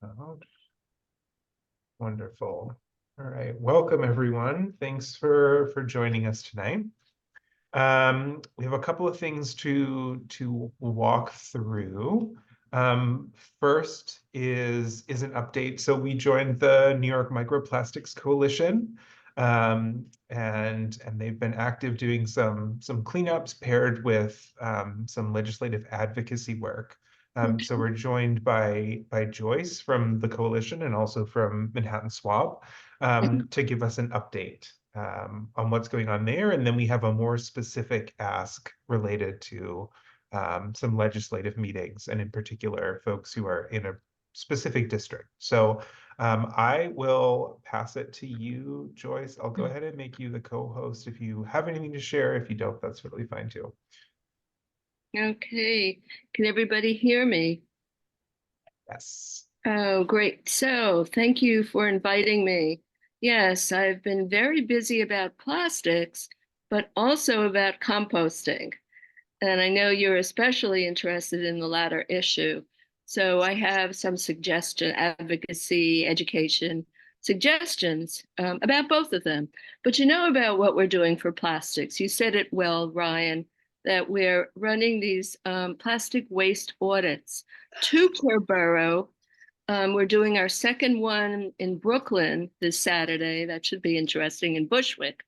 out. Wonderful. All right, welcome everyone. Thanks for joining us tonight. We have a couple of things to walk through. First is an update. So we joined the New York Microplastics Coalition, and they've been active doing some cleanups paired with some legislative advocacy work. So we're joined by Joyce from the coalition and also from Manhattan SWAB to give us an update on what's going on there. And then we have a more specific ask related to some legislative meetings, and in particular, folks who are in a specific district. So I will pass it to you, Joyce. I'll go ahead and make you the co-host if you have anything to share. If you don't, that's really fine too. Okay, can everybody hear me? Yes. Oh, great. So thank you for inviting me. Yes, I've been very busy about plastics, but also about composting. And I know you're especially interested in the latter issue. So I have some suggestion, advocacy, education suggestions about both of them. But you know about what we're doing for plastics. You said it well, Ryan, that we're running these plastic waste audits, 2 per borough. We're doing our second one in Brooklyn this Saturday. That should be interesting, in Bushwick.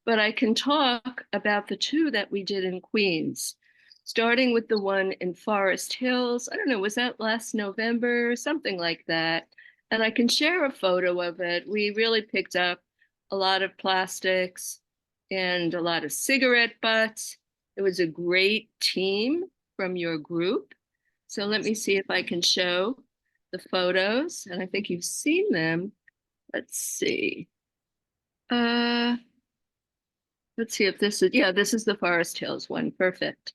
But I can talk about the 2 that we did in Queens, starting with the one in Forest Hills. I don't know, was that last November? Something like that. And I can share a photo of it. We really picked up a lot of plastics and a lot of cigarette butts. It was a great team from your group. So let me see if I can show the photos, and I think you've seen them. Let's see. Let's see if this is, yeah, this is the Forest Hills one. Perfect.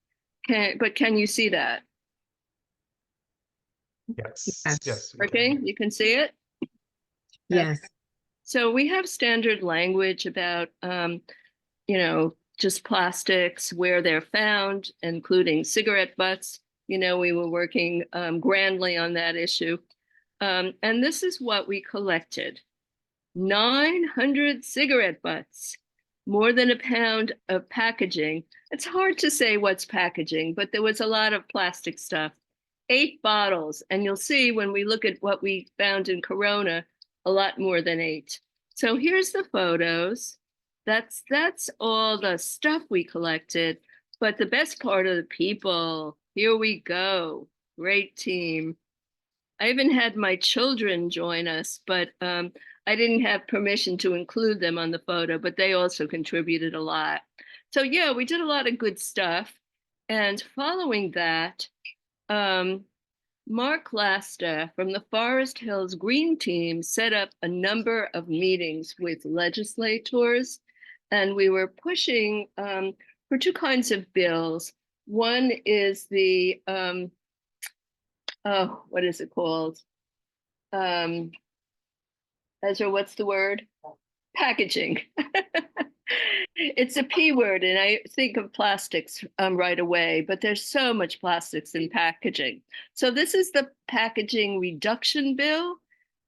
But can you see that? Yes. Yes. Yes. Okay, you can see it? Yes. So we have standard language about, just plastics, where they're found, including cigarette butts. We were working grandly on that issue. And this is what we collected: 900 cigarette butts, more than a pound of packaging. It's hard to say what's packaging, but there was a lot of plastic stuff. 8 bottles, and you'll see when we look at what we found in Corona, a lot more than 8. So here's the photos. That's all the stuff we collected, but the best part of the people. Here we go. Great team. I even had my children join us, but I didn't have permission to include them on the photo, but they also contributed a lot. So yeah, we did a lot of good stuff. And following that, Mark Lasta from the Forest Hills Green Team set up a number of meetings with legislators, and we were pushing for 2 kinds of bills. One is the, what is it called? Ezra, what's the word? Packaging. It's a P word, and I think of plastics right away, but there's so much plastics in packaging. So this is the packaging reduction bill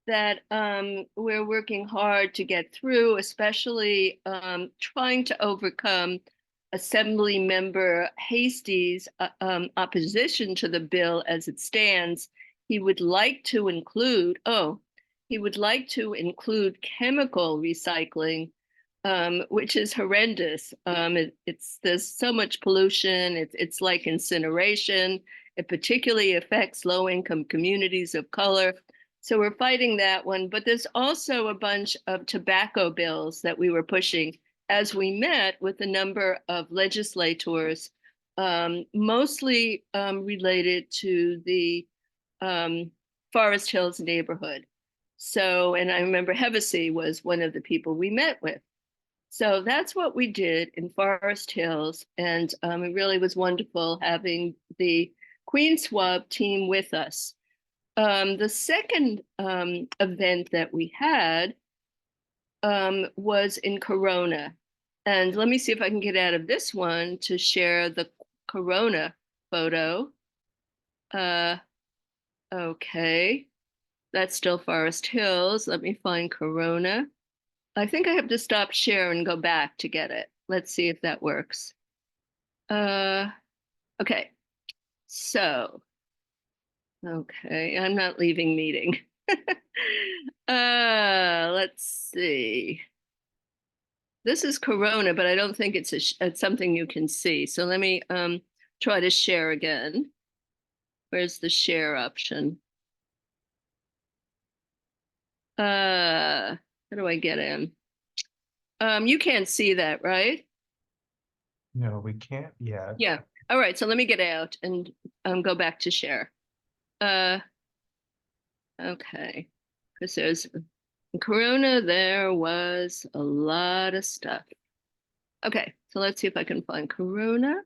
that we're working hard to get through, especially trying to overcome Assembly Member Hasty's opposition to the bill as it stands. He would like to include, chemical recycling, which is horrendous. There's so much pollution. It's like incineration. It particularly affects low-income communities of color. So we're fighting that one. But there's also a bunch of tobacco bills that we were pushing as we met with a number of legislators, mostly related to the Forest Hills neighborhood. So, and I remember Hevesy was one of the people we met with. So that's what we did in Forest Hills. And it really was wonderful having the Queen SWAB team with us. The second event that we had was in Corona. And let me see if I can get out of this one to share the Corona photo. Okay. That's still Forest Hills. Let me find Corona. I think I have to stop share and go back to get it. Let's see if that works. Okay. So, okay, I'm not leaving meeting. Let's see. This is Corona, but I don't think it's something you can see. So let me try to share again. Where's the share option? How do I get in? You can't see that, right? No, we can't yet. Yeah. All right, so let me get out and go back to share. Uh, okay. Because there's in Corona, there was a lot of stuff. Okay, so let's see if I can find Corona.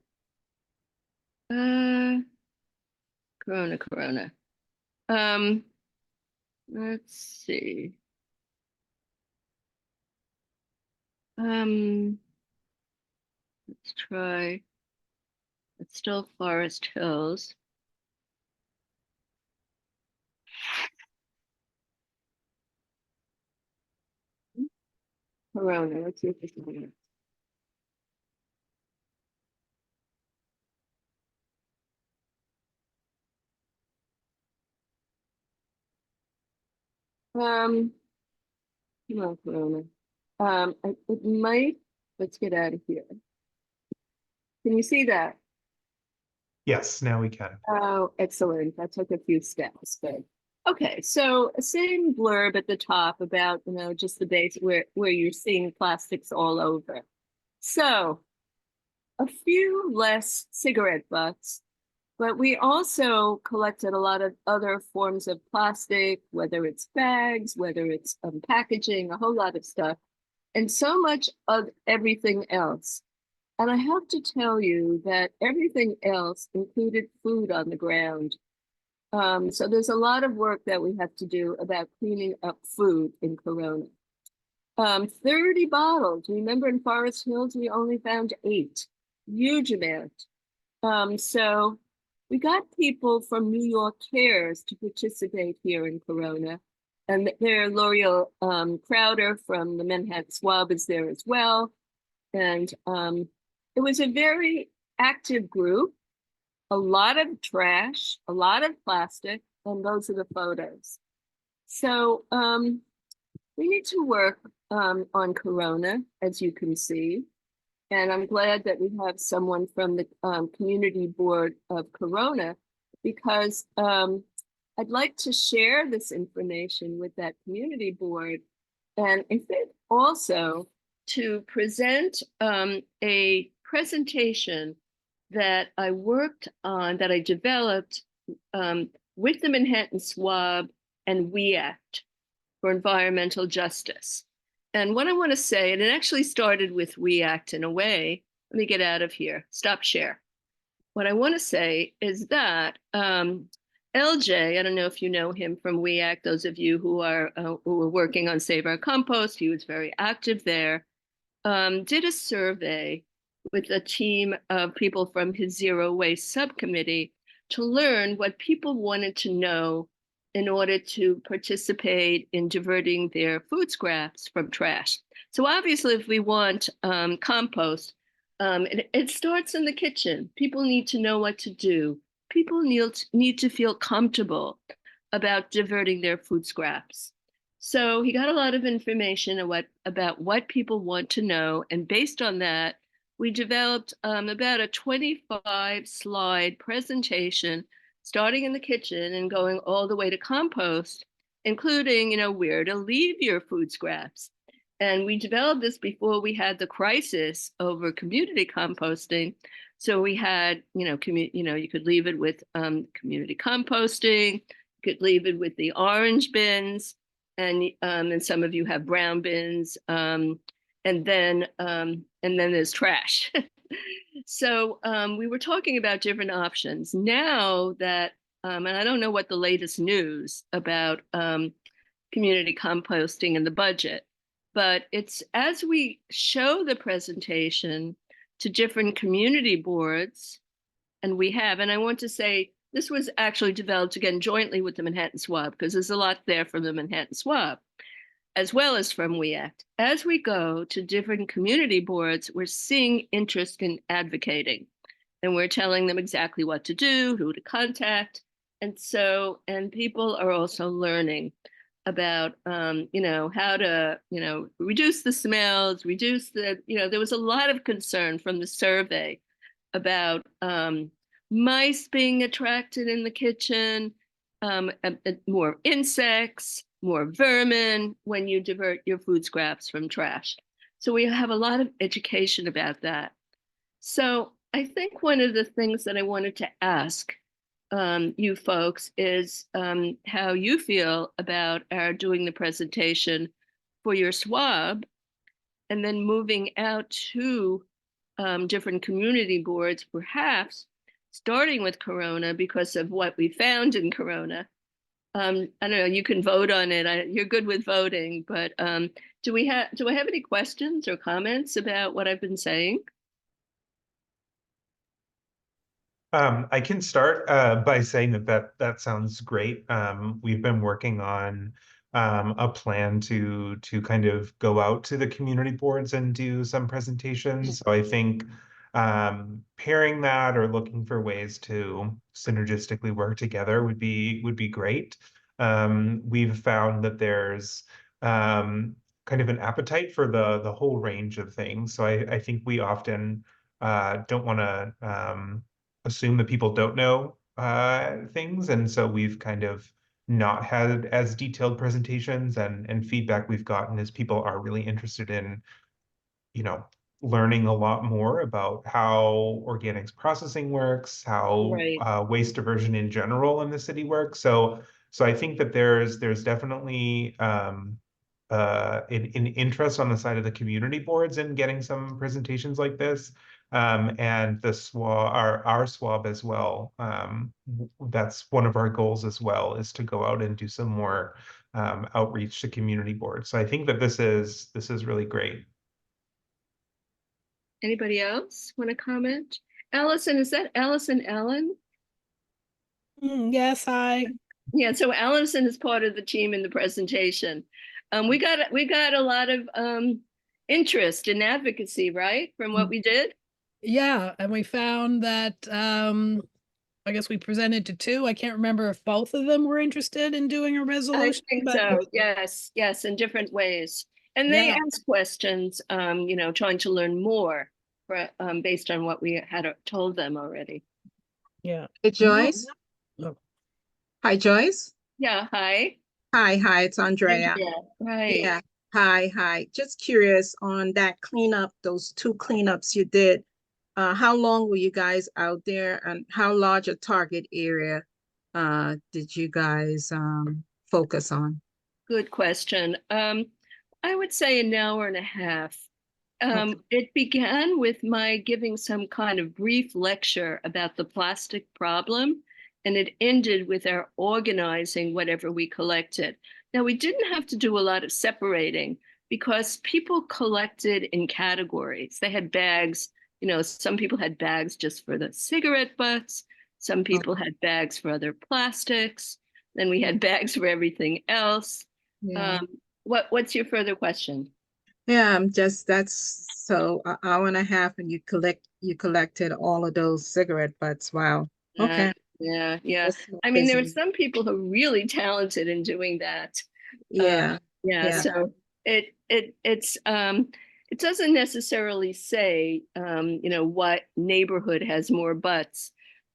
Corona. Um, let's see. Um, let's try. It's still Forest Hills. Corona. Let's see if this is. Um, come on, Corona. It might. Let's get out of here. Can you see that? Yes, now we can. Oh, excellent. That took a few steps, but okay. So same blurb at the top about, just the base where you're seeing plastics all over. So a few less cigarette butts, but we also collected a lot of other forms of plastic, whether it's bags, whether it's packaging, a whole lot of stuff, and so much of everything else. And I have to tell you that everything else included food on the ground. So there's a lot of work that we have to do about cleaning up food in Corona. 30 bottles. Remember in Forest Hills, we only found 8. Huge amount. So we got people from New York Cares to participate here in Corona. And there, L'Oreal Crowder from the Manhattan SWAB is there as well. And it was a very active group, a lot of trash, a lot of plastic, and those are the photos. So we need to work on Corona, as you can see. And I'm glad that we have someone from the community board of Corona, because I'd like to share this information with that community board. And if it also to present a presentation that I worked on, that I developed with the Manhattan SWAB and We Act for Environmental Justice. And what I want to say, and it actually started with We Act in a way. Let me get out of here. Stop share. What I want to say is that LJ, I don't know if you know him from We Act, those of you who were working on Save Our Compost, he was very active there, did a survey with a team of people from his Zero Waste subcommittee to learn what people wanted to know in order to participate in diverting their food scraps from trash. So obviously, if we want compost, it starts in the kitchen. People need to know what to do. People need to feel comfortable about diverting their food scraps. So he got a lot of information about what people want to know. And based on that, we developed about a 25-slide presentation starting in the kitchen and going all the way to compost, including, where to leave your food scraps. And we developed this before we had the crisis over community composting. So we had, you could leave it with community composting, you could leave it with the orange bins, and some of you have brown bins, and then there's trash. So we were talking about different options. Now that, and I don't know what the latest news about community composting and the budget, but it's as we show the presentation to different community boards, and I want to say this was actually developed again jointly with the Manhattan SWAB, because there's a lot there from the Manhattan SWAB, as well as from We Act. As we go to different community boards, we're seeing interest in advocating, and we're telling them exactly what to do, who to contact. And people are also learning about, how to, reduce the smells, there was a lot of concern from the survey about mice being attracted in the kitchen, more insects, more vermin when you divert your food scraps from trash. So we have a lot of education about that. So I think one of the things that I wanted to ask you folks is how you feel about our doing the presentation for your SWAB, and then moving out to different community boards, perhaps starting with Corona because of what we found in Corona. I don't know, you can vote on it. You're good with voting, but do I have any questions or comments about what I've been saying? I can start by saying that sounds great. We've been working on a plan to kind of go out to the community boards and do some presentations. So I think pairing that or looking for ways to synergistically work together would be great. We've found that there's kind of an appetite for the whole range of things. So I think we often don't want to assume that people don't know things, and so we've kind of not had as detailed presentations, and feedback we've gotten is people are really interested in, you know, learning a lot more about how organics processing works, how Right. waste diversion in general in the city works. So I think that there's definitely an interest on the side of the community boards in getting some presentations like this. And the SWAB, our SWAB as well. That's one of our goals as well, is to go out and do some more outreach to community boards. So I think that this is really great. Anybody else want to comment? Allison, is that Allison Allen? Yes, I. Yeah, so Allison is part of the team in the presentation. We got a lot of interest in advocacy, right, from what we did? Yeah, and we found that I guess we presented to two. I can't remember if both of them were interested in doing a I resolution, think but so. Yes, yes, in different ways. And they yeah, asked questions, trying to learn more based on what we had told them already. yeah. Hey, Joyce. Oh, Hi, Joyce. Yeah, hi. Hi, it's Andrea. Andrea, right. Yeah, hi. Just curious on that cleanup, those two cleanups you did. How long were you guys out there, and how large a target area did you guys focus on? Good question. I would say an hour and a half. Okay. It began with my giving some kind of brief lecture about the plastic problem, and it ended with our organizing whatever we collected. Now, we didn't have to do a lot of separating because people collected in categories. They had bags, some people had bags just for the cigarette butts, some Oh, people had bags for other plastics, then we had bags for everything else. yeah. Um, what's your further question? Yeah, I'm just that's so an hour and a half, and you collected all of those cigarette butts. Wow. Uh, Okay. yeah. That's so I mean, there are busy. some people who are really talented in doing that. Uh, Yeah. yeah, Yeah. so it doesn't necessarily say what neighborhood has more butts.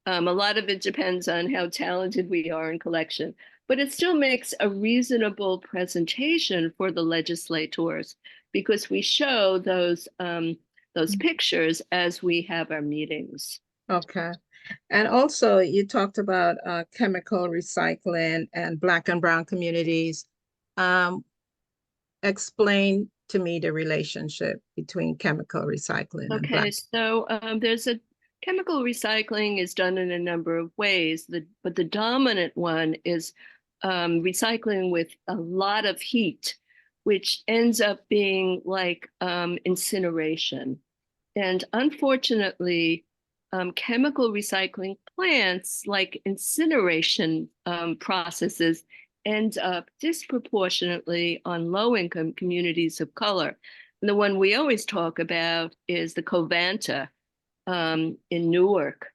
A lot of it depends on how talented we are in collection, but it still makes a reasonable presentation for the legislators because we show those pictures as we have our meetings. Okay. And also, you talked about chemical recycling and Black and Brown communities. Um, Explain to me the relationship between chemical recycling and Okay, Black. so there's a chemical recycling is done in a number of ways, but the dominant one is recycling with a lot of heat, which ends up being like incineration. And unfortunately, chemical recycling plants, like incineration processes, end up disproportionately on low-income communities of color. And the one we always talk about is the Covanta in Newark,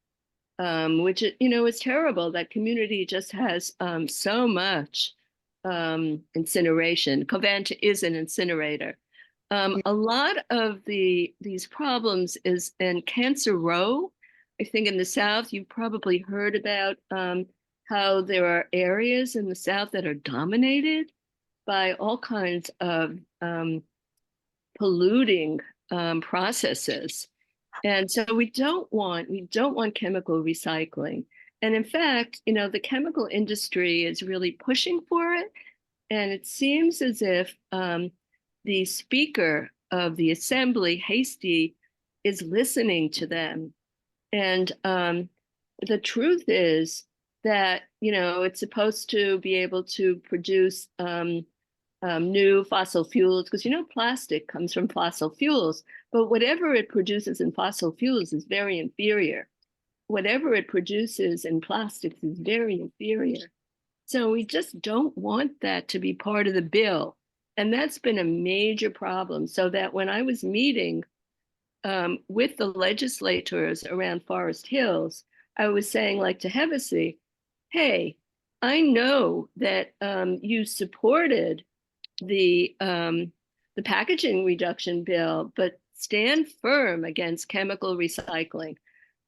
which is terrible. That community just has so much incineration. Covanta is an incinerator. A lot of these problems is in Cancer Row. I think in the South, you've probably heard about how there are areas in the South that are dominated by all kinds of polluting processes. And so we don't want chemical recycling. And in fact, the chemical industry is really pushing for it. And it seems as if the Speaker of the Assembly, Hasty, is listening to them. And the truth is that, it's supposed to be able to produce new fossil fuels, because, plastic comes from fossil fuels, but whatever it produces in fossil fuels is very inferior. Whatever it produces in plastics is very inferior. So we just don't want that to be part of the bill. And that's been a major problem. So that when I was meeting with the legislators around Forest Hills, I was saying, like, to Hevesy, hey, I know that you supported the packaging reduction bill, but stand firm against chemical recycling.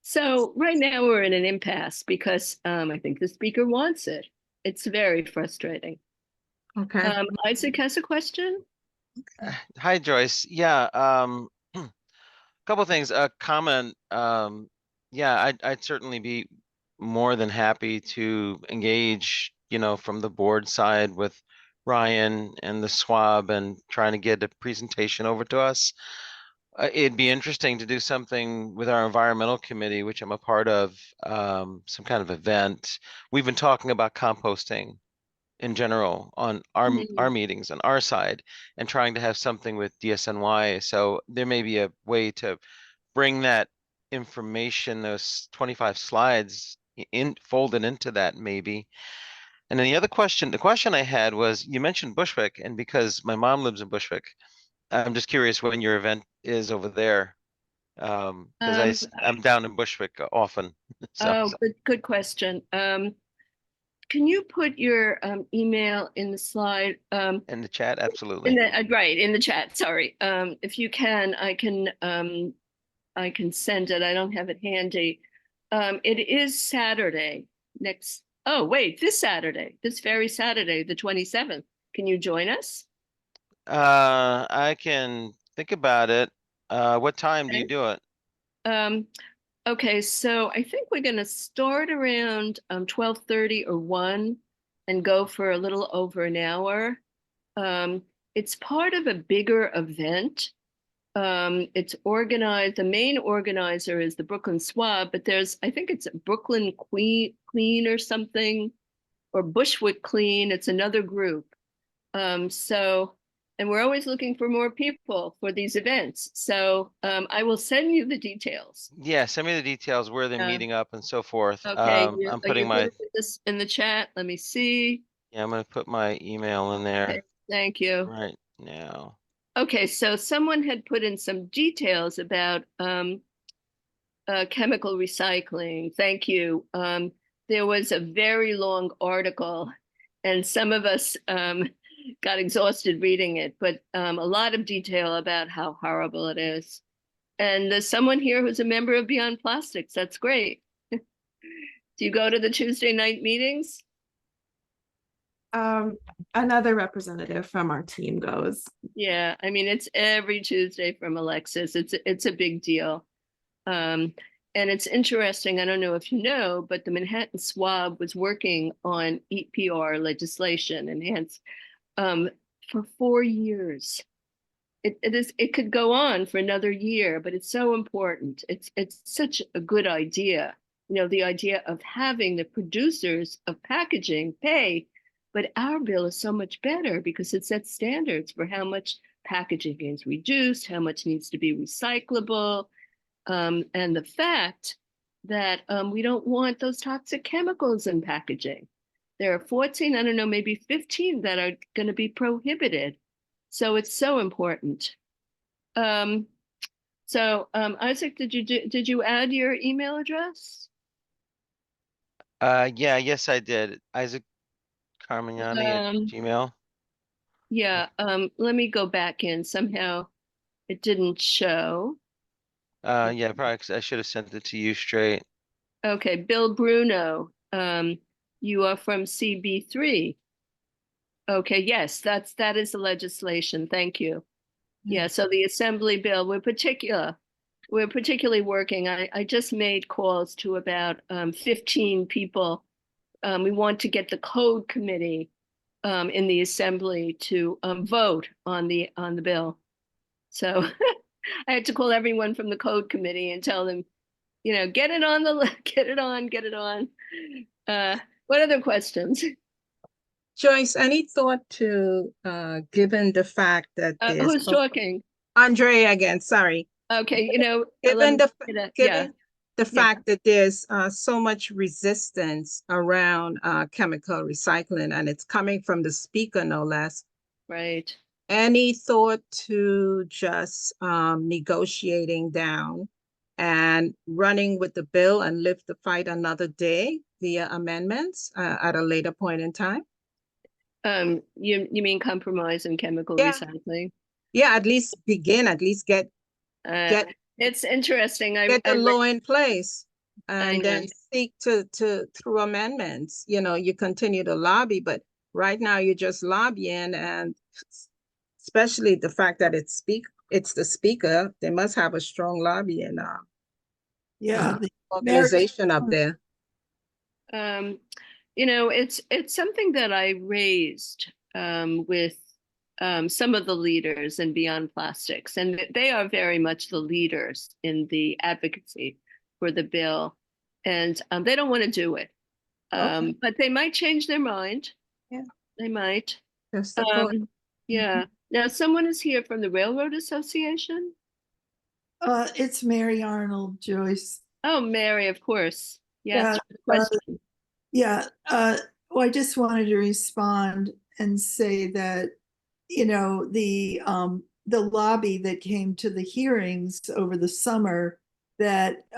So right now we're in an impasse because I think the Speaker wants it. It's very frustrating. Okay. Isaac has a question. Hi, Joyce. Yeah, couple things. A comment. Yeah, I'd certainly be more than happy to engage, from the board side with Ryan and the SWAB and trying to get a presentation over to us. It'd be interesting to do something with our environmental committee, which I'm a part of, some kind of event. We've been talking about composting in general on our meetings on our side, and trying to have something with DSNY. So there may be a way to bring that information, those 25 slides, folded into that maybe. And then the question I had was, you mentioned Bushwick, and because my mom lives in Bushwick, I'm just curious when your event is over there, because I'm down in Bushwick often. So Good question. Can you put your email in the slide? in the chat, absolutely. Right, in the chat, sorry. If you can, I can send it. I don't have it handy. It is Saturday this very Saturday, the 27th. Can you join us? I can think about it. What time do you do it? Okay, so I think we're going to start around 12:30 or 1 and go for a little over an hour. It's part of a bigger event. It's organized, the main organizer is the Brooklyn SWAB, but I think it's Brooklyn Clean or something, or Bushwick Clean. It's another group. And we're always looking for more people for these events. So I will send you the details. Yeah, send me the details, where they're meeting up and so forth. Okay, I'm putting this in the chat. Let me see. Yeah, I'm going to put my email in there. Okay, thank you. Right now. Okay, so someone had put in some details about chemical recycling. Thank you. There was a very long article, and some of us got exhausted reading it, but a lot of detail about how horrible it is. And there's someone here who's a member of Beyond Plastics. That's great. Do you go to the Tuesday night meetings? Another representative from our team goes. Yeah, I mean, it's every Tuesday from Alexis. It's a big deal. And it's interesting, I don't know if you know, but the Manhattan SWAB was working on EPR legislation, enhanced, for 4 years. It could go on for another year, but it's so important. It's such a good idea. The idea of having the producers of packaging pay, but our bill is so much better because it sets standards for how much packaging is reduced, how much needs to be recyclable. And the fact that we don't want those toxic chemicals in packaging. There are 14, I don't know, maybe 15 that are going to be prohibited. So it's so important. Isaac, did you add your email address? Yeah, yes, I did. Isaac Carmignani at Gmail. Yeah, let me go back in. Somehow it didn't show. Yeah, probably 'cause I should have sent it to you straight. Okay, Bill Bruno, you are from CB3. Okay, yes, that is the legislation. Thank you. Yeah, so the Assembly bill, we're particularly working. I just made calls to about 15 people. We want to get the code committee in the Assembly to vote on the bill. So I had to call everyone from the code committee and tell them, get it on get it on. What other questions? Joyce, any thought to, given the fact that there's Who's talking? Andre again, sorry. Okay, Given the yeah. fact that there's so much resistance around chemical recycling, and it's coming from the speaker, no less. Right. Any thought to just negotiating down and running with the bill and live the fight another day via amendments at a later point in time? You mean compromise in chemical Yeah. recycling? Yeah, at least get it's interesting. Get the law in place and know. then seek to through amendments. You continue to lobby, but right now you're just lobbying, and especially the fact that it's the speaker, they must have a strong lobbying the organization up there. It's something that I raised with some of the leaders in Beyond Plastics, and they are very much the leaders in the advocacy for the bill, and they don't want to do it, but they might change their mind. Yeah, they might. That's the point. Yeah. Now, someone is here from the Railroad Association. It's Mary Arnold, Joyce. Oh, Mary, of course. Yes. Yeah. Well, I just wanted to respond and say that, the lobby that came to the hearings over the summer that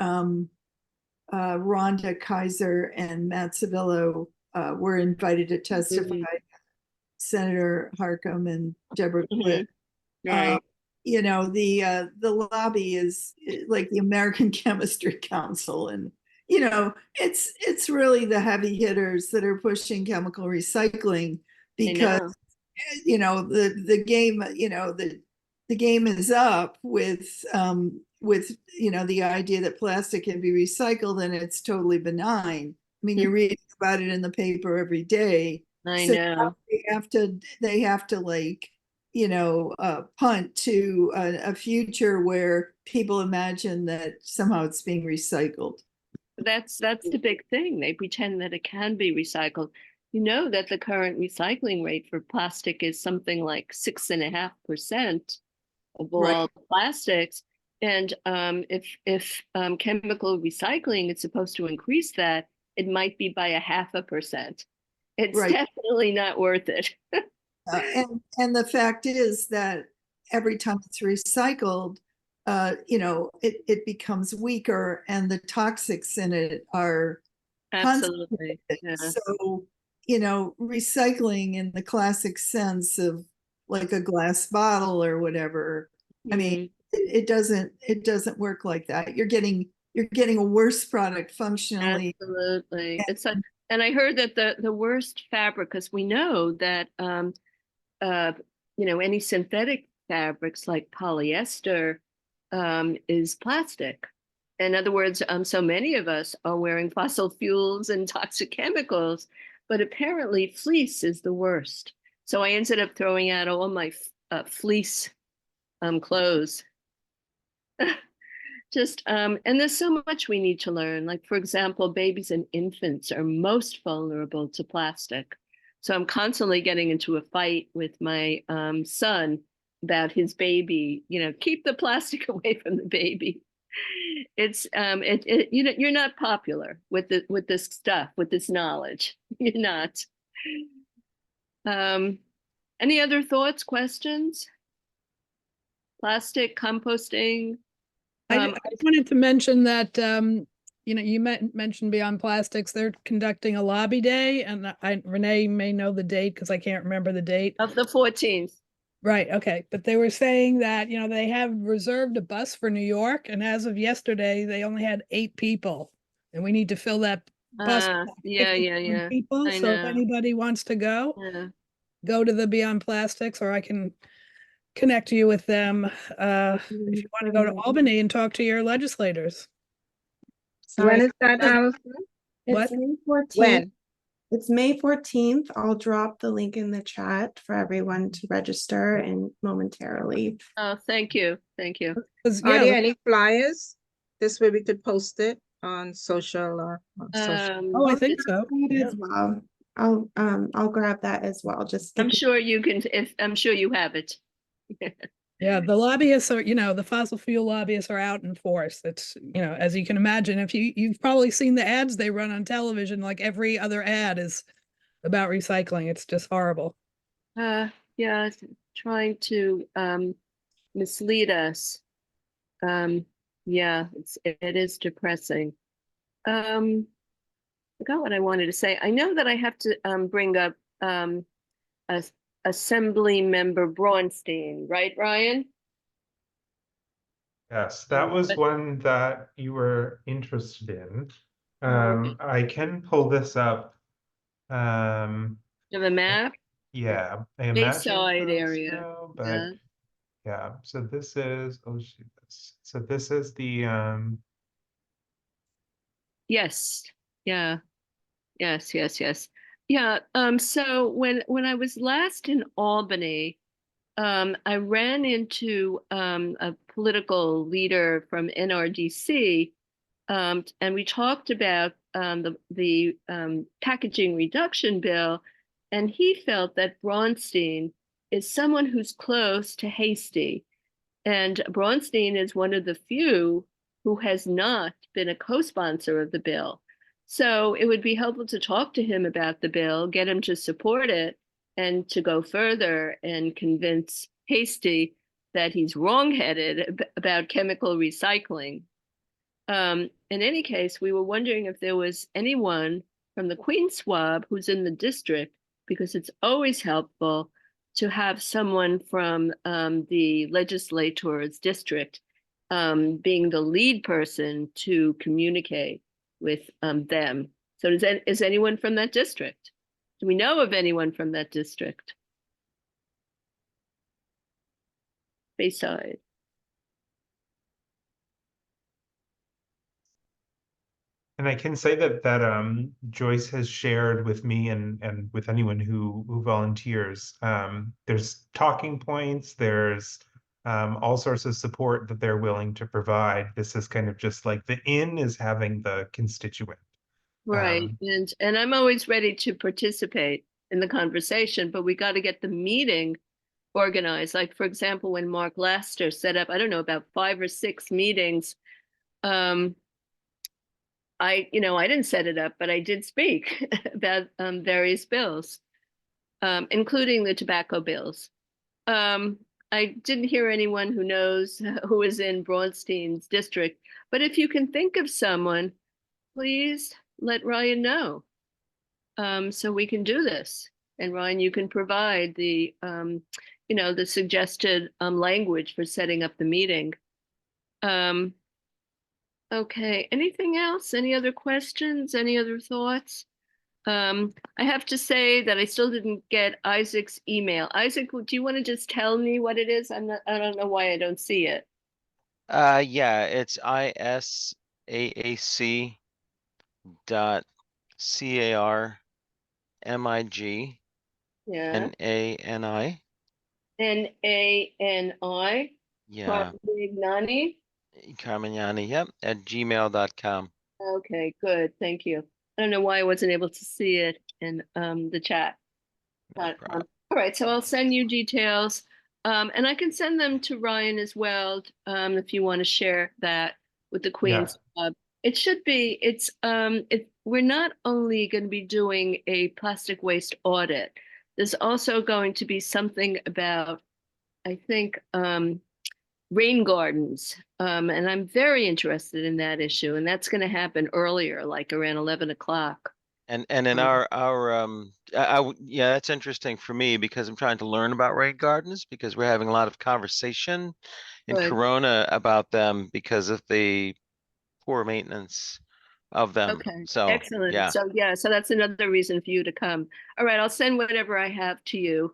Rhonda Kaiser and Matt Civillo were invited to testify, Senator Harcum and Deborah Quick. Right. The lobby is like the American Chemistry Council, and it's really the heavy hitters that are pushing chemical recycling, because the game the game is up with the idea that plastic can be recycled, and it's totally benign. I mean, you're reading about it in the paper every day. I know. They have to punt to a future where people imagine that somehow it's being recycled. That's the big thing. They pretend that it can be recycled. You know that the current recycling rate for plastic is something like 6.5% of all plastics. And if chemical recycling is supposed to increase that, it might be by 0.5%. It's definitely not worth it. And the fact is that every time it's recycled, it becomes weaker, and the toxics in it are absolutely. Yeah. So, recycling in the classic sense of like a glass bottle or whatever. I mean, it doesn't work like that. You're getting a worse product functionally. Absolutely. And I heard that the worst fabric, because we know that any synthetic fabrics like polyester is plastic. In other words, so many of us are wearing fossil fuels and toxic chemicals, but apparently fleece is the worst. So I ended up throwing out all my fleece clothes. And there's so much we need to learn. Like, for example, babies and infants are most vulnerable to plastic. So I'm constantly getting into a fight with my son about his baby, keep the plastic away from the baby. you know, you're not popular with this stuff, with this knowledge. You're not. Any other thoughts, questions? Plastic composting. I just wanted to mention that, you know, you mentioned Beyond Plastics, they're conducting a lobby day, and Renee may know the date because I can't remember the date. Of the 14th. Right, okay. But they were saying that, you know, they have reserved a bus for New York, and as of yesterday, they only had 8 people. And we need to fill that bus with like Yeah, 51 people. I So if know. anybody wants to go, Yeah. go to the Beyond Plastics, or I can connect you with them if you want to go to Albany and talk to your legislators. When Sorry, is that, Allison? What? it's May 14th. When? It's May 14th. I'll drop the link in the chat for everyone to register and momentarily. Oh, thank you. Thank you. 'Cause, Are yeah, there any flyers? This way we could post it on social, on social. oh, I Well, think so. That Yeah. as well. I'll grab that as well. Just I'm give me- sure you can, I'm sure you have it. Yeah, the lobbyists are, you know, the fossil fuel lobbyists are out in force. It's, you know, as you can imagine, if you've probably seen the ads they run on television, like every other ad is about recycling. It's just horrible. Yeah, trying to mislead us. Yeah, it is depressing. Forgot what I wanted to say. I know that I have to bring up Assembly Member Braunstein, right, Ryan? Yes, that was But- one that you were interested in. I can pull this up. Of a map? Yeah, I imagine Bayside folks area. know, but Yeah. yeah, so this is, oh shoot, so this is the Yes. Yeah. Yes. Yeah. So when I was last in Albany, I ran into a political leader from NRDC, and we talked about the packaging reduction bill, and he felt that Braunstein is someone who's close to Hasty, and Braunstein is one of the few who has not been a co-sponsor of the bill. So it would be helpful to talk to him about the bill, get him to support it, and to go further and convince Hasty that he's wrongheaded about chemical recycling. In any case, we were wondering if there was anyone from the Queen SWAB who's in the district, because it's always helpful to have someone from the legislator's district being the lead person to communicate with them. So is anyone from that district? Do we know of anyone from that district? Bayside. and I can say that Joyce has shared with me and with anyone who volunteers. There's talking points, there's all sorts of support that they're willing to provide. This is kind of just like the in is having the constituent. Right. And I'm always ready to participate in the conversation, but we got to get the meeting organized. Like, for example, when Mark Laster set up, I don't know, about 5 or 6 meetings, I didn't set it up, but I did speak about various bills, including the tobacco bills. I didn't hear anyone who knows who is in Braunstein's district, but if you can think of someone, please let Ryan know, so we can do this. And Ryan, you can provide the suggested language for setting up the meeting. Okay, anything else? Any other questions? Any other thoughts? I have to say that I still didn't get Isaac's email. Isaac, do you want to just tell me what it is? I don't know why I don't see it. Yeah, it's isaac dot carmigNani. Yeah. Nani. Yeah, Carmignani. Carmignani, yep, at gmail.com. Okay, good. Thank you. I don't know why I wasn't able to see it in the chat. No But, problem. all right, so I'll send you details. And I can send them to Ryan as well, if you want to share that with the Yeah. Queen's Club. It should be, we're not only going to be doing a plastic waste audit, there's also going to be something about, I think, rain gardens. And I'm very interested in that issue. And that's going to happen earlier, like around 11 o'clock. And in Um, yeah, that's interesting for me because I'm trying to learn about rain gardens because we're having a lot of conversation in Good. Corona about them because of the poor maintenance of them. Okay, So excellent. yeah. So yeah, so that's another reason for you to come. All right, I'll send whatever I have to you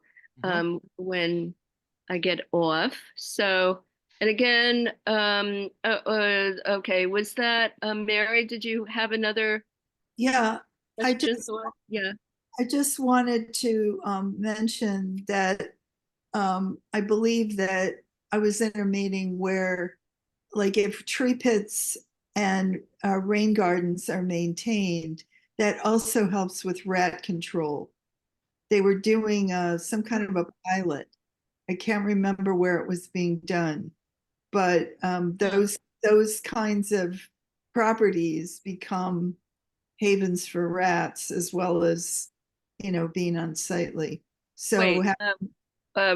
when I get off. So, and again, okay, was that Mary, did you have another Yeah, I question? just Yeah. I just wanted to mention that I believe that I was in a meeting where, like, if tree pits and rain gardens are maintained, that also helps with rat control. They were doing some kind of a pilot. I can't remember where it was being done, but those kinds of properties become havens for rats as well as, being unsightly. So Wait,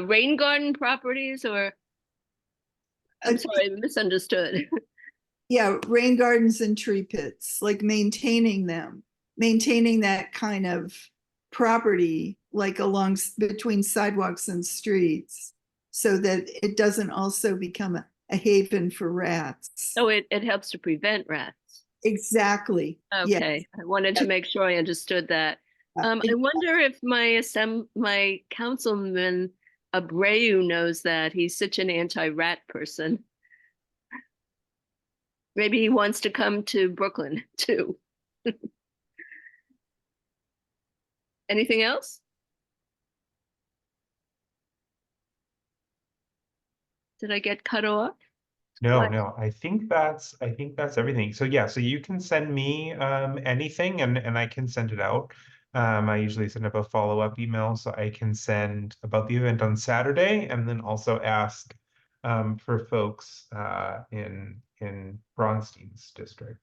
rain garden properties or, I'm sorry, I misunderstood. yeah, rain gardens and tree pits, like maintaining them, maintaining that kind of property, like along between sidewalks and streets, so that it doesn't also become a haven for rats. Oh, it helps to prevent rats. Exactly. Yes. Okay, I wanted to make sure I understood that. I wonder if my councilman Abreu knows that. He's such an anti-rat person. Maybe he wants to come to Brooklyn too. Anything else? Did I get cut off? No, What? no, I think that's everything. So yeah, so you can send me anything and I can send it out. I usually send up a follow-up email so I can send about the event on Saturday and then also ask for folks in Bronstein's district.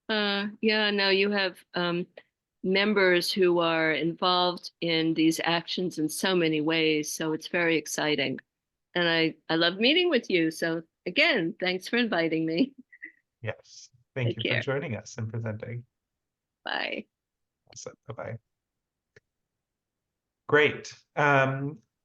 Yeah, no, you have members who are involved in these actions in so many ways, so it's very exciting. And I love meeting with you. So again, thanks for inviting me. Yes, thank Take you for care. joining us and presenting. Bye. So, bye-bye. Great.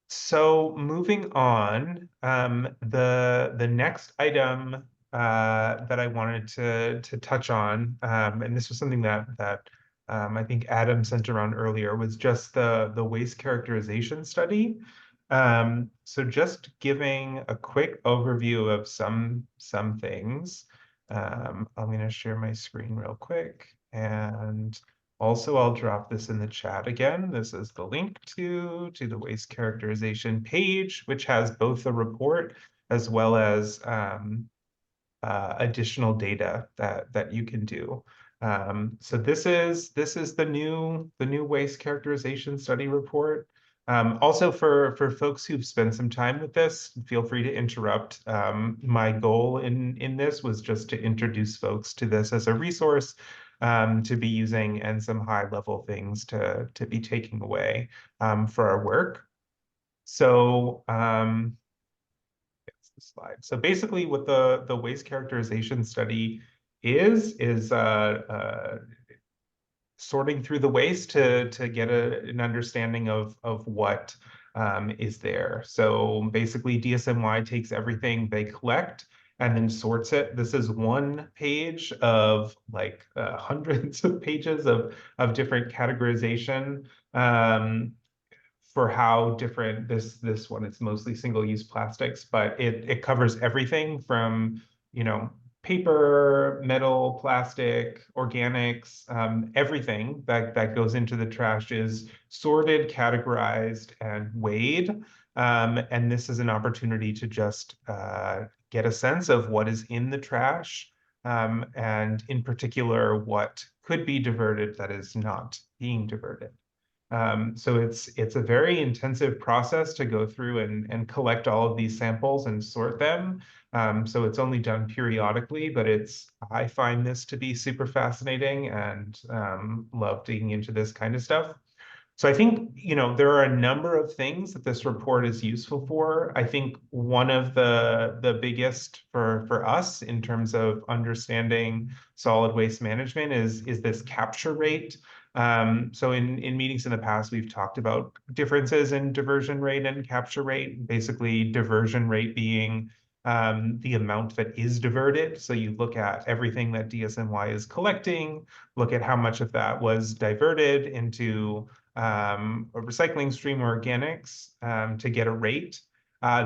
So moving on, the next item that I wanted to touch on, and this was something that I think Adam sent around earlier, was just the waste characterization study. So just giving a quick overview of some things. I'm going to share my screen real quick and. Also, I'll drop this in the chat again. This is the link to the waste characterization page, which has both the report as well as additional data that you can do. So this is the new waste characterization study report. Also, for folks who've spent some time with this, feel free to interrupt. My goal in this was just to introduce folks to this as a resource to be using and some high level things to be taking away for our work. So the slide. So basically what the waste characterization study is sorting through the waste to get an understanding of what is there. So basically DSMY takes everything they collect and then sorts it. This is one page of like hundreds of pages of different categorization for how different this one. It's mostly single-use plastics, but it covers everything from, paper, metal, plastic, organics, everything that goes into the trash is sorted, categorized, and weighed. And this is an opportunity to just get a sense of what is in the trash, and in particular, what could be diverted that is not being diverted. So it's a very intensive process to go through and collect all of these samples and sort them. So it's only done periodically, but I find this to be super fascinating and love digging into this kind of stuff. So I think, there are a number of things that this report is useful for. I think one of the biggest for us in terms of understanding solid waste management is this capture rate. So in meetings in the past, we've talked about differences in diversion rate and capture rate, basically diversion rate being the amount that is diverted. So you look at everything that DSNY is collecting, look at how much of that was diverted into a recycling stream or organics to get a rate.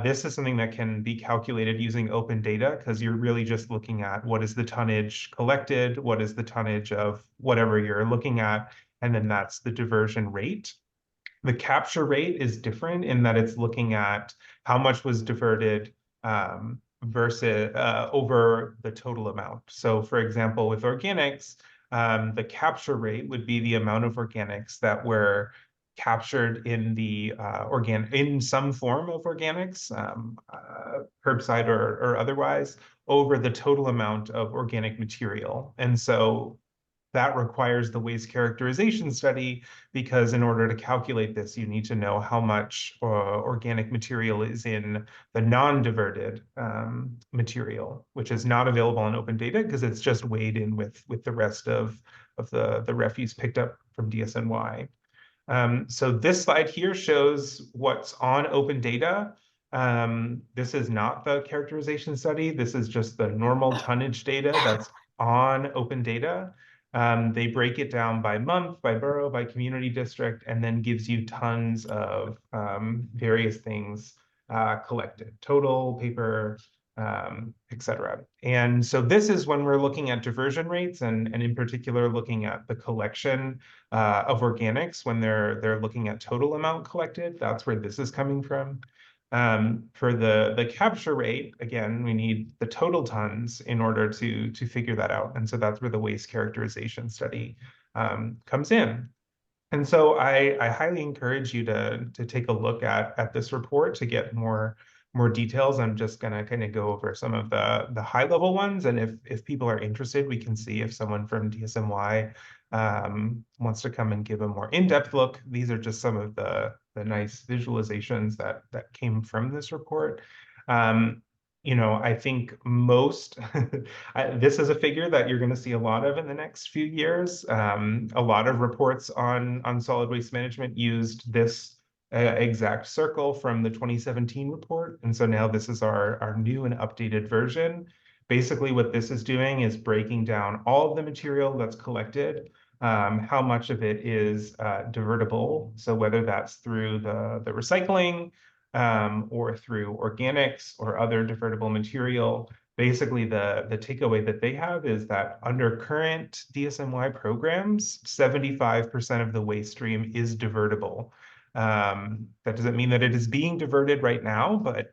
This is something that can be calculated using open data because you're really just looking at what is the tonnage collected, what is the tonnage of whatever you're looking at, and then that's the diversion rate. The capture rate is different in that it's looking at how much was diverted versus over the total amount. So for example, with organics, the capture rate would be the amount of organics that were captured in the in some form of organics, curbside or otherwise, over the total amount of organic material. And so that requires the waste characterization study because in order to calculate this, you need to know how much organic material is in the non-diverted material, which is not available on open data because it's just weighed in with the rest of the refuse picked up from DSNY. So this slide here shows what's on open data. This is not the characterization study. This is just the normal tonnage data that's on open data. They break it down by month, by borough, by community district, and then gives you tons of various things collected, total, paper, etc. And so this is when we're looking at diversion rates and in particular looking at the collection of organics when they're looking at total amount collected. That's where this is coming from. For the capture rate, again, we need the total tons in order to figure that out. And so that's where the waste characterization study comes in. And so I highly encourage you to take a look at this report to get more details. I'm just going to kind of go over some of the high level ones. And if people are interested, we can see if someone from DSNY wants to come and give a more in-depth look. These are just some of the nice visualizations that came from this report. I think most, this is a figure that you're going to see a lot of in the next few years. A lot of reports on solid waste management used this exact circle from the 2017 report. And so now this is our new and updated version. Basically, what this is doing is breaking down all of the material that's collected, how much of it is divertible. So whether that's through the recycling, or through organics or other divertible material. Basically, the takeaway that they have is that under current DSNY programs, 75% of the waste stream is divertible. That doesn't mean that it is being diverted right now, but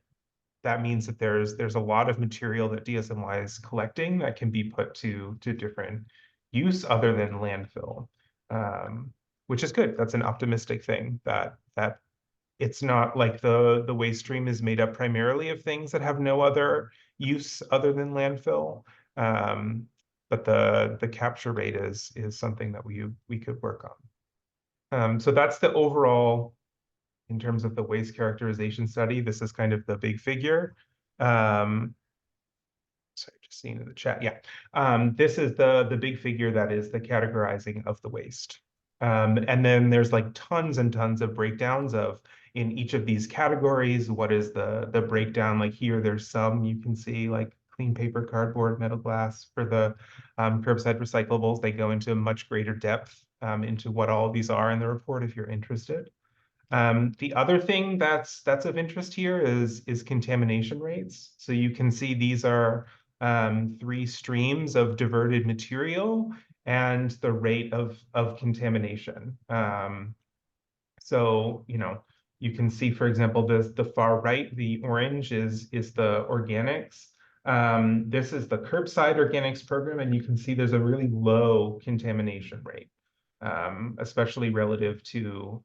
that means that there's a lot of material that DSNY is collecting that can be put to different use other than landfill, which is good. That's an optimistic thing that it's not like the waste stream is made up primarily of things that have no other use other than landfill. But the capture rate is something that we could work on. So that's the overall in terms of the waste characterization study. This is kind of the big figure. Sorry, just seeing in the chat. Yeah, this is the big figure that is the categorizing of the waste. And then there's like tons and tons of breakdowns of in each of these categories, what is the breakdown? Like here, there's some you can see like clean paper, cardboard, metal, glass. For the curbside recyclables, they go into much greater depth into what all of these are in the report if you're interested. The other thing that's of interest here is contamination rates. So you can see these are 3 streams of diverted material and the rate of contamination. So, you can see, for example, the far right, the orange is the organics. This is the curbside organics program, and you can see there's a really low contamination rate. especially relative to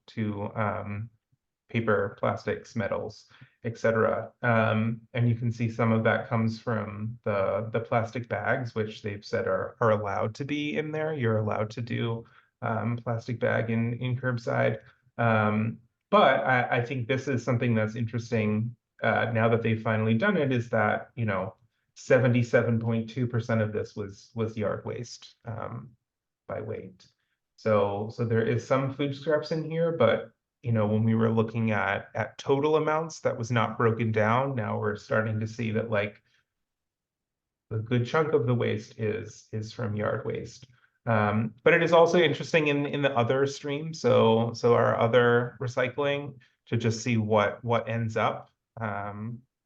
paper, plastics, metals, etc. And you can see some of that comes from the plastic bags, which they've said are allowed to be in there. You're allowed to do plastic bag in curbside. But I think this is something that's interesting now that they've finally done it, is that, 77.2% of this was yard waste by weight. So there is some food scraps in here, but when we were looking at total amounts, that was not broken down. Now we're starting to see that like a good chunk of the waste is from yard waste. But it is also interesting in the other stream, so our other recycling, to just see what ends up.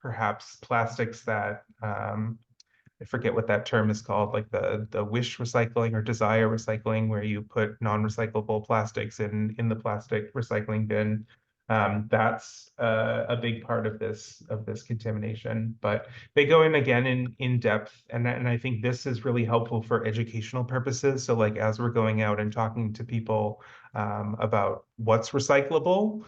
Perhaps plastics that I forget what that term is called, like the wish recycling or desire recycling, where you put non-recyclable plastics in the plastic recycling bin. That's a big part of this contamination. But they go in again in depth, and I think this is really helpful for educational purposes. So like as we're going out and talking to people about what's recyclable,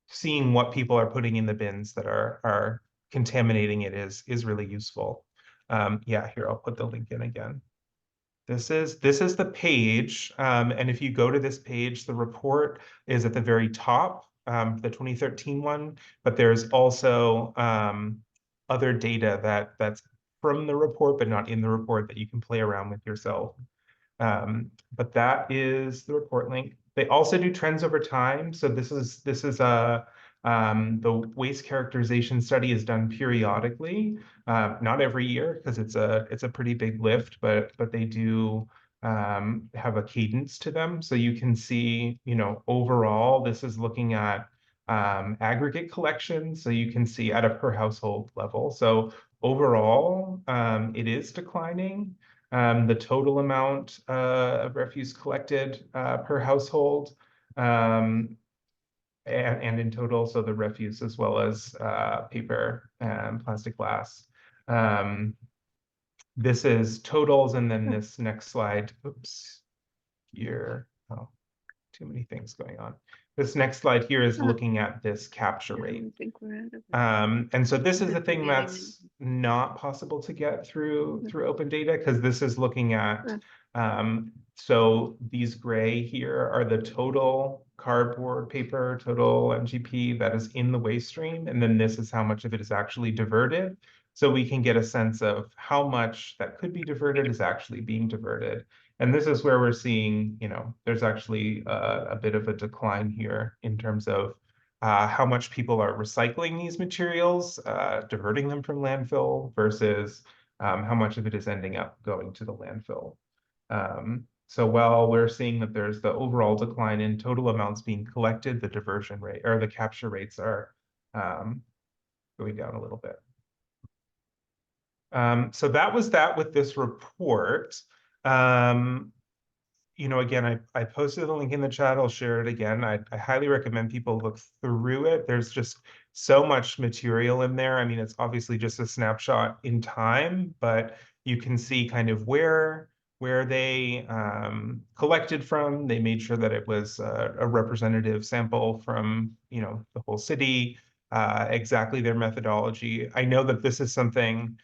seeing what people are putting in the bins that are contaminating it is really useful. Yeah, here, I'll put the link in again. This is the page, and if you go to this page, the report is at the very top, the 2013 one, but there's also other data that's from the report, but not in the report, that you can play around with yourself. But that is the report link. They also do trends over time. So this is the waste characterization study is done periodically, not every year because it's a pretty big lift, but they do have a cadence to them. So you can see, overall, this is looking at aggregate collection. So you can see at a per household level. So overall, it is declining. The total amount of refuse collected per household, and in total, so the refuse as well as paper and plastic glass. This is totals, and then this next slide, oops, here, oh, too many things going on. This next slide here is looking at this capture rate. I think we're out of it. And so this is the thing Forgetting that's not possible to get through open data, because this is looking at so these gray here are the total cardboard, paper, total MGP that is in the waste stream, and then this is how much of it is actually diverted. So we can get a sense of how much that could be diverted is actually being diverted. And this is where we're seeing, there's actually a bit of a decline here in terms of how much people are recycling these materials, diverting them from landfill, versus how much of it is ending up going to the landfill. So while we're seeing that there's the overall decline in total amounts being collected, the diversion rate or the capture rates are going down a little bit. So that was that with this report. Again, I posted the link in the chat. I'll share it again. I highly recommend people look through it. There's just so much material in there. I mean, it's obviously just a snapshot in time, but you can see kind of where they collected from. They made sure that it was a representative sample from, the whole city, exactly their methodology. I know that this is something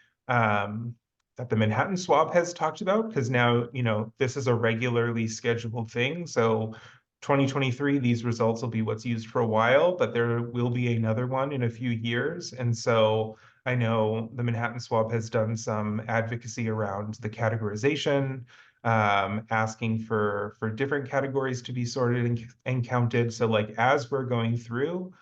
that the Manhattan SWAB has talked about, because now, this is a regularly scheduled thing. So 2023, these results will be what's used for a while, but there will be another one in a few years. And so I know the Manhattan SWAB has done some advocacy around the categorization, asking for different categories to be sorted and counted. So like, as we're going through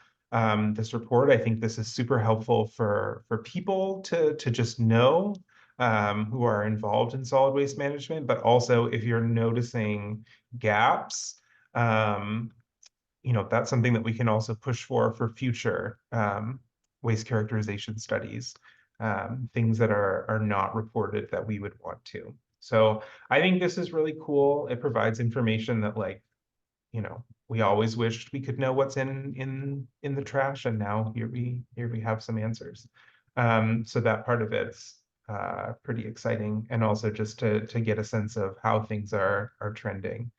this report, I think this is super helpful for people to just know, who are involved in solid waste management, but also if you're noticing gaps, that's something that we can also push for future waste characterization studies, things that are not reported that we would want to. So I think this is really cool. It provides information that, like, we always wished we could know what's in the trash, and now here we have some answers. So that part of it's pretty exciting, and also just to get a sense of how things are trending.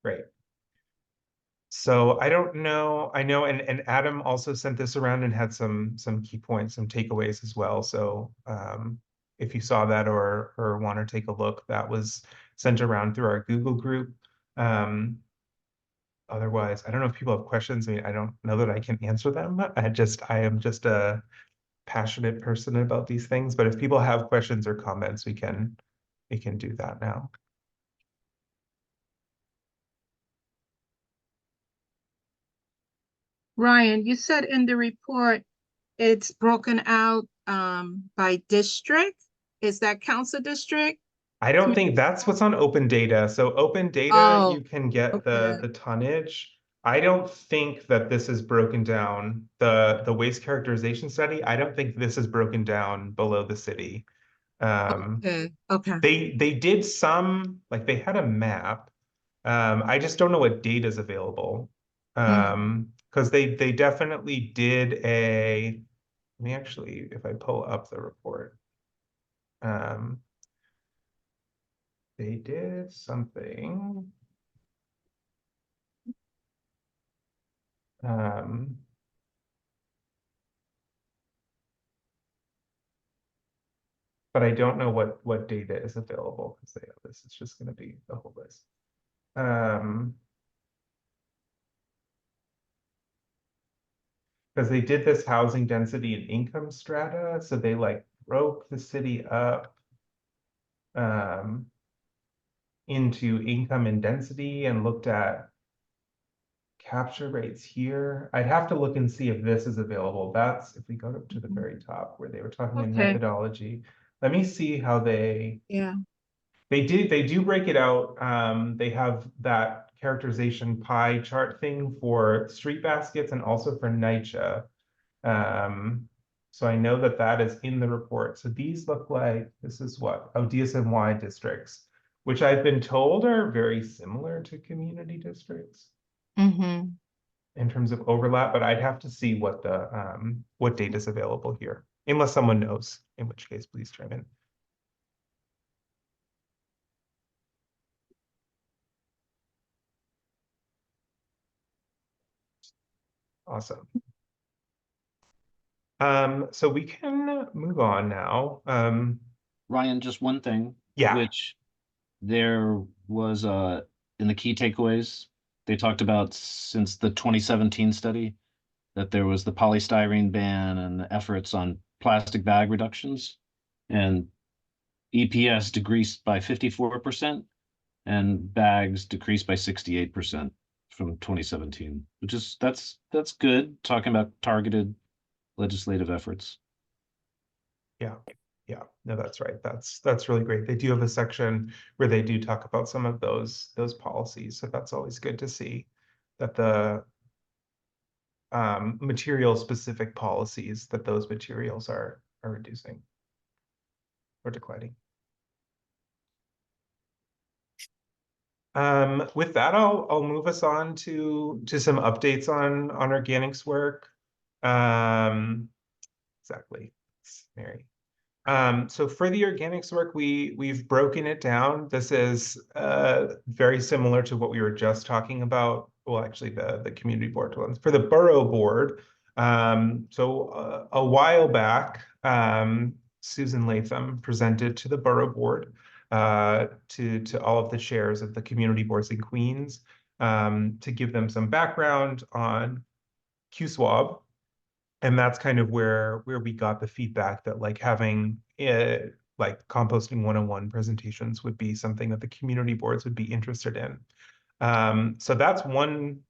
Great. So I don't know. I know, and Adam also sent this around and had some key points, some takeaways as well. So if you saw that or want to take a look, that was sent around through our Google group. Otherwise, I don't know if people have questions. I mean, I don't know that I can answer them. I am just a passionate person about these things. But if people have questions or comments, we can do that now. Ryan, you said in the report it's broken out by district. Is that council district? I don't think that's what's on open data. So open data, Oh, you can get okay. the tonnage. I don't think that this is broken down. The waste characterization study, I don't think this is broken down below the city. Okay. Okay. They did some, like they had a map. I just don't know what data is available. Because they definitely did a, let me actually, if I pull up the report. They did something. But I don't know what data is available because this is just going to be the whole list. Because they did this housing density and income strata, so they like broke the city up into income and density and looked at capture rates here. I'd have to look and see if this is available. That's if we go to the very top where they were talking in Okay. methodology. Let me see how they Yeah. they do break it out. They have that characterization pie chart thing for street baskets and also for NYCHA. So I know that that is in the report. So these look like, this is what? Oh, DSNY districts, which I've been told are very similar to community districts in terms of overlap, but I'd have to see what the what data is available here, unless someone knows, in which case please chime in. Awesome. So we can move on now. Ryan, just one thing. Yeah. Which there was in the key takeaways, they talked about since the 2017 study that there was the polystyrene ban and the efforts on plastic bag reductions, and EPS decreased by 54% and bags decreased by 68% from 2017, which is that's good, talking about targeted legislative efforts. Yeah. Yeah, no, that's right. That's really great. They do have a section where they do talk about some of those policies. So that's always good to see that the material specific policies, that those materials are reducing or declining. With that, I'll move us on to some updates on organics work. Exactly, Mary. So for the organics work, we've broken it down. This is very similar to what we were just talking about. Well, actually, the community board ones. For the borough board, so a while back, Susan Latham presented to the borough board, to all of the chairs of the community boards in Queens, to give them some background on SWAB. And that's kind of where we got the feedback that like having like composting 101 presentations would be something that the community boards would be interested in. So that's one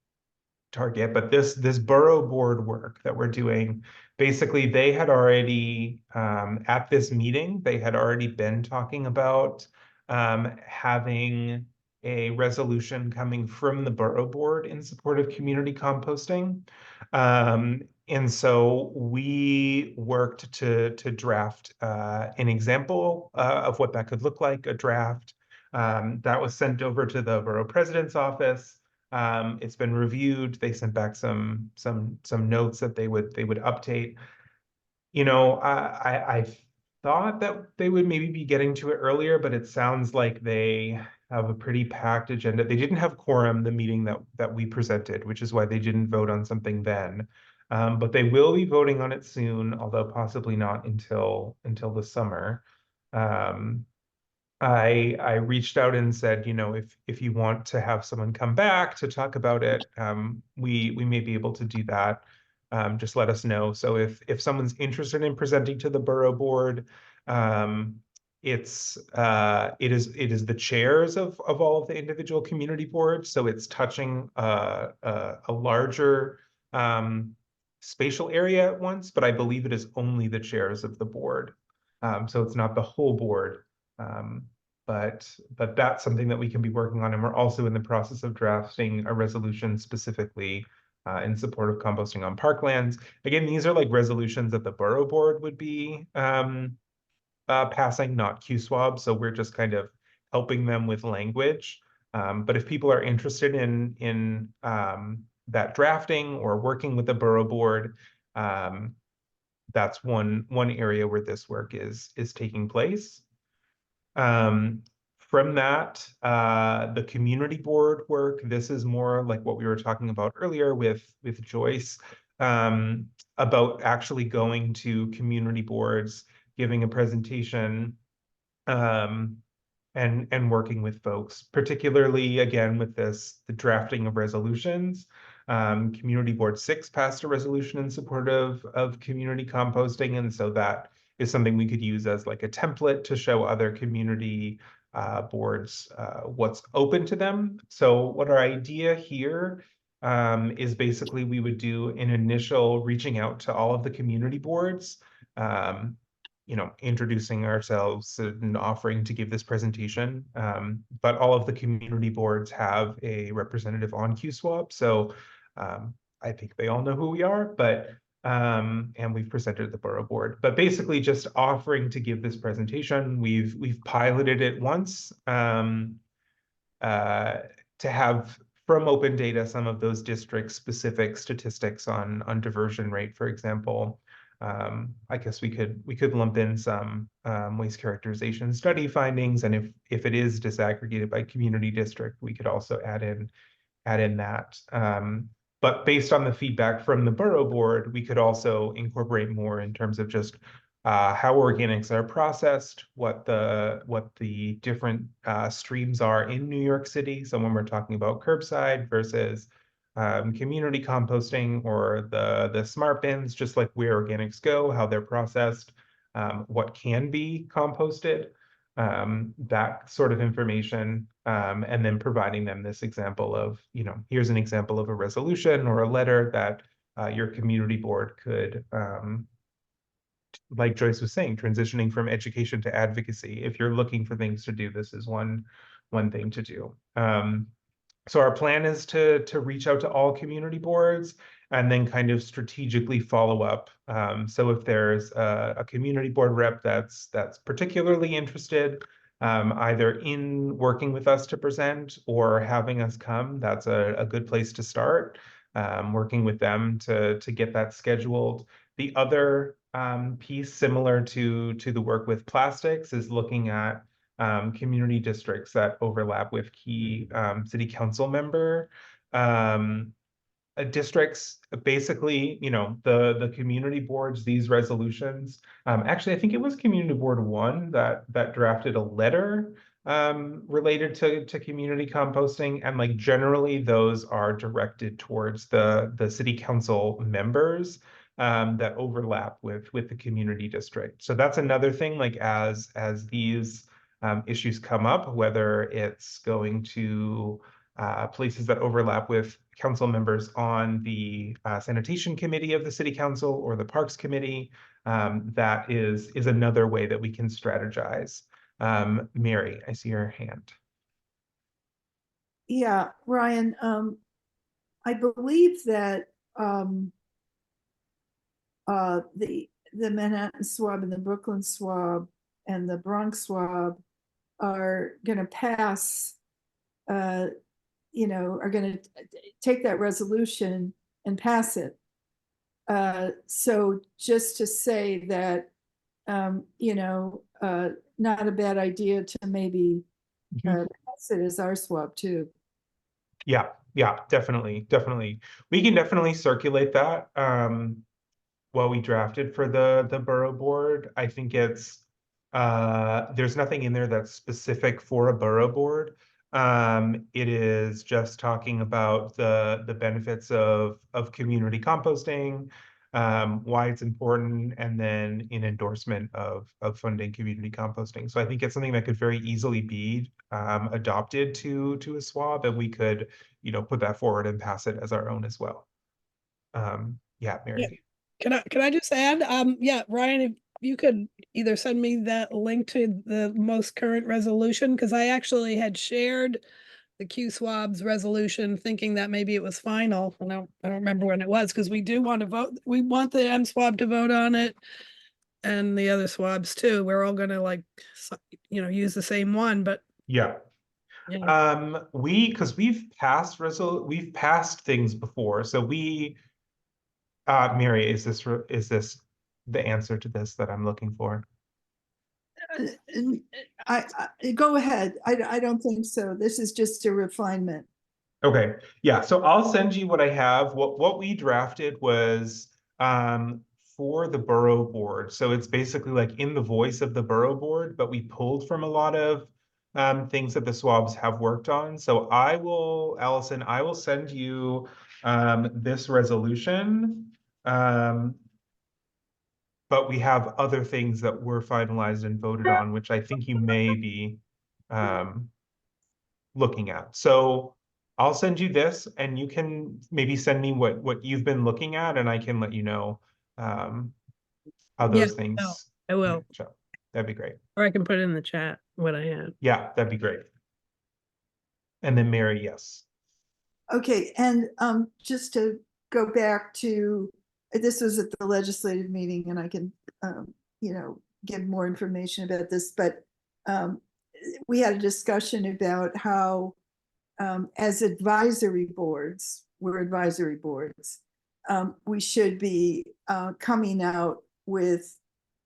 target, but this borough board work that we're doing, basically they had already at this meeting, they had already been talking about having a resolution coming from the borough board in support of community composting. And so we worked to draft an example of what that could look like, a draft that was sent over to the borough president's office. It's been reviewed. They sent back some notes that they would update. I thought that they would maybe be getting to it earlier, but it sounds like they have a pretty packed agenda. They didn't have quorum the meeting that we presented, which is why they didn't vote on something then. But they will be voting on it soon, although possibly not until the summer. I reached out and said, if you want to have someone come back to talk about it, we may be able to do that. Just let us know. So if someone's interested in presenting to the borough board, it is the chairs of all of the individual community boards. So it's touching a larger spatial area at once, but I believe it is only the chairs of the board. So it's not the whole board. But that's something that we can be working on, and we're also in the process of drafting a resolution specifically in support of composting on parklands. Again, these are like resolutions that the borough board would be passing, not SWAB. So we're just kind of helping them with language. But if people are interested in that drafting or working with the borough board, that's one area where this work is taking place. From that, the community board work, this is more like what we were talking about earlier with Joyce, about actually going to community boards, giving a presentation, and working with folks, particularly again with the drafting of resolutions. Community Board 6 passed a resolution in support of community composting, and so that is something we could use as like a template to show other community boards what's open to them. So what our idea here is basically we would do an initial reaching out to all of the community boards, introducing ourselves and offering to give this presentation. But all of the community boards have a representative on SWAB. So I think they all know who we are, but and we've presented at the borough board. But basically just offering to give this presentation. We've piloted it once to have from open data some of those district specific statistics on diversion rate, for example. I guess we could lump in some waste characterization study findings, and if it is disaggregated by community district, we could also add in that. But based on the feedback from the borough board, we could also incorporate more in terms of just how organics are processed, what the different streams are in New York City. So when we're talking about curbside versus community composting or the smart bins, just like where organics go, how they're processed, what can be composted, that sort of information, and then providing them this example of, here's an example of a resolution or a letter that your community board could, like Joyce was saying, transitioning from education to advocacy. If you're looking for things to do, this is one thing to do. So our plan is to reach out to all community boards and then kind of strategically follow up. So if there's a community board rep that's particularly interested, either in working with us to present or having us come, that's a good place to start. Working with them to get that scheduled. The other piece, similar to the work with plastics, is looking at community districts that overlap with key city council member districts. Basically, the community boards, these resolutions. Actually, I think it was Community Board 1 that drafted a letter related to community composting, and like generally those are directed towards the city council members that overlap with the community district. So that's another thing, like as these issues come up, whether it's going to places that overlap with council members on the sanitation committee of the city council or the parks committee, that is another way that we can strategize. Mary, I see your hand. Yeah, Ryan, I believe that the Manhattan SWAB and the Brooklyn SWAB and the Bronx SWAB are going to pass, are going to take that resolution and pass it. So just to say that, not a bad idea to maybe pass it as our swab too. Yeah, yeah, definitely, definitely. We can definitely circulate that while we drafted for the borough board. I think it's there's nothing in there that's specific for a borough board. It is just talking about the benefits of community composting, why it's important, and then an endorsement of funding community composting. So I think it's something that could very easily be adopted to a SWAB, and we could, put that forward and pass it as our own as well. Yeah, Mary. Can I just add, yeah, Ryan, if you could either send me that link to the most current resolution, because I actually had shared the Q-Swab's resolution thinking that maybe it was final. I don't remember when it was, because we do want to vote. We want the M-Swab to vote on it and the other swabs too. We're all gonna use the same one, but Yeah. yeah. Because we've passed things before. So Mary, is this the answer to this that I'm looking for? I go ahead. I don't think so. This is just a refinement. Okay, yeah, so I'll send you what I have. What we drafted was for the borough board. So it's basically like in the voice of the borough board, but we pulled from a lot of things that the SWABs have worked on. So Allison, I will send you this resolution. But we have other things that were finalized and voted on, which I think you may be looking at. So I'll send you this, and you can maybe send me what you've been looking at, and I can let you know how those things. I will. show. That'd be great. Or I can put it in the chat what I had. Yeah, that'd be great. And then Mary, yes. Okay, and just to go back to, this was at the legislative meeting, and I can give more information about this, but we had a discussion about how as advisory boards, we're advisory boards, we should be coming out with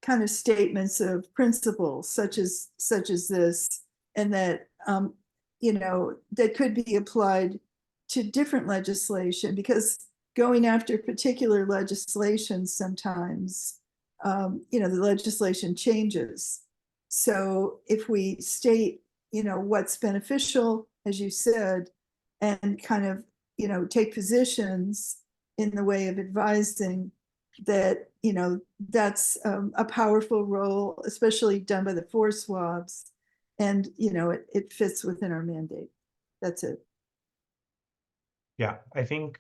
kind of statements of principles such as this, and that that could be applied to different legislation, because going after particular legislation sometimes the legislation changes. So if we state what's beneficial, as you said, and kind of take positions in the way of advising, that that's a powerful role, especially done by the 4 SWABs, and it fits within our mandate. That's it. Yeah, I think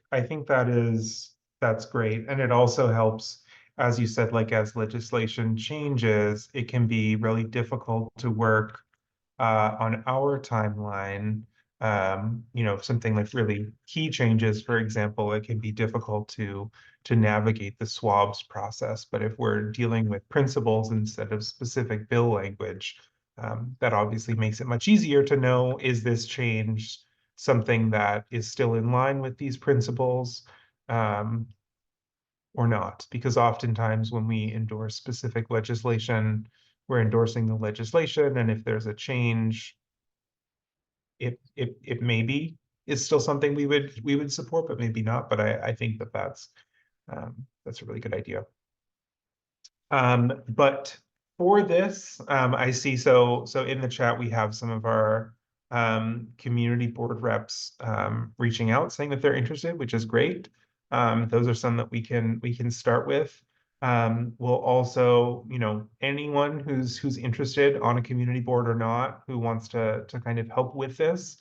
that's great. And it also helps, as you said, like as legislation changes, it can be really difficult to work on our timeline. Something like really key changes, for example, it can be difficult to navigate the SWABs process. But if we're dealing with principles instead of specific bill language, that obviously makes it much easier to know, is this change something that is still in line with these principles or not? Because oftentimes when we endorse specific legislation, we're endorsing the legislation, and if there's a change, it maybe is still something we would support, but maybe not. But I think that's a really good idea. But for this, I see, so in the chat we have some of our community board reps reaching out saying that they're interested, which is great. Those are some that we can start with. We'll also, anyone who's interested on a community board or not, who wants to kind of help with this,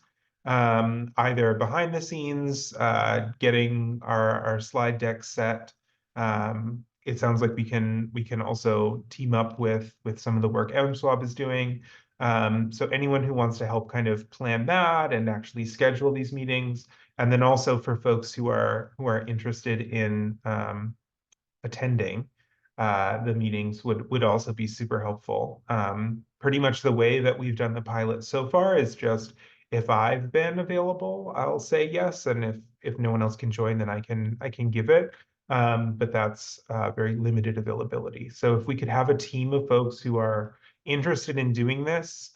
either behind the scenes, getting our slide deck set. It sounds like we can also team up with some of the work MSWAB is doing. So anyone who wants to help kind of plan that and actually schedule these meetings, and then also for folks who are interested in attending the meetings would also be super helpful. Pretty much the way that we've done the pilot so far is just, if I've been available, I'll say yes, and if no one else can join, then I can give it. but that's very limited availability. So if we could have a team of folks who are interested in doing this,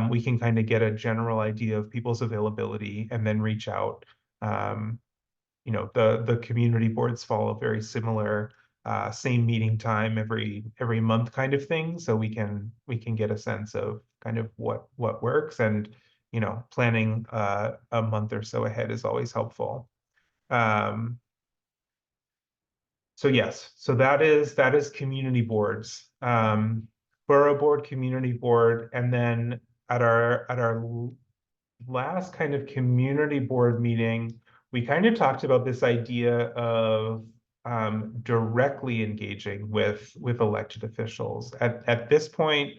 we can kind of get a general idea of people's availability and then reach out. You know, the community boards follow very similar same meeting time every month kind of thing, so we can get a sense of kind of what works, and you know, planning a month or so ahead is always helpful. So yes, so that is community boards, borough board, community board, and then at our last kind of community board meeting, we kind of talked about this idea of directly engaging with elected officials. At this point,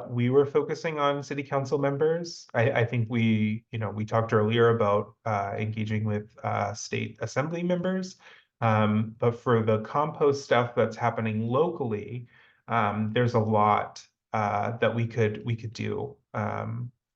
we were focusing on city council members. I think we talked earlier about engaging with state assembly members. But for the compost stuff that's happening locally, there's a lot that we could do.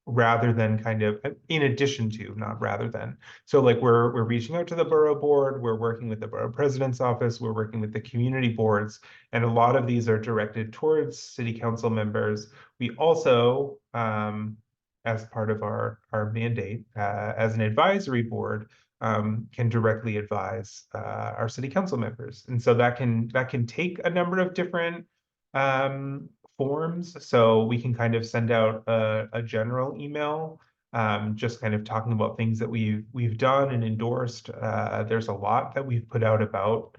Rather than kind of in addition to, not rather than. So like we're reaching out to the borough board, we're working with the borough president's office, we're working with the community boards, and a lot of these are directed towards city council members. We also, as part of our mandate as an advisory board, can directly advise our city council members. And so that can take a number of different forms. So we can kind of send out a general email, just kind of talking about things that we've done and endorsed. There's a lot that we've put out about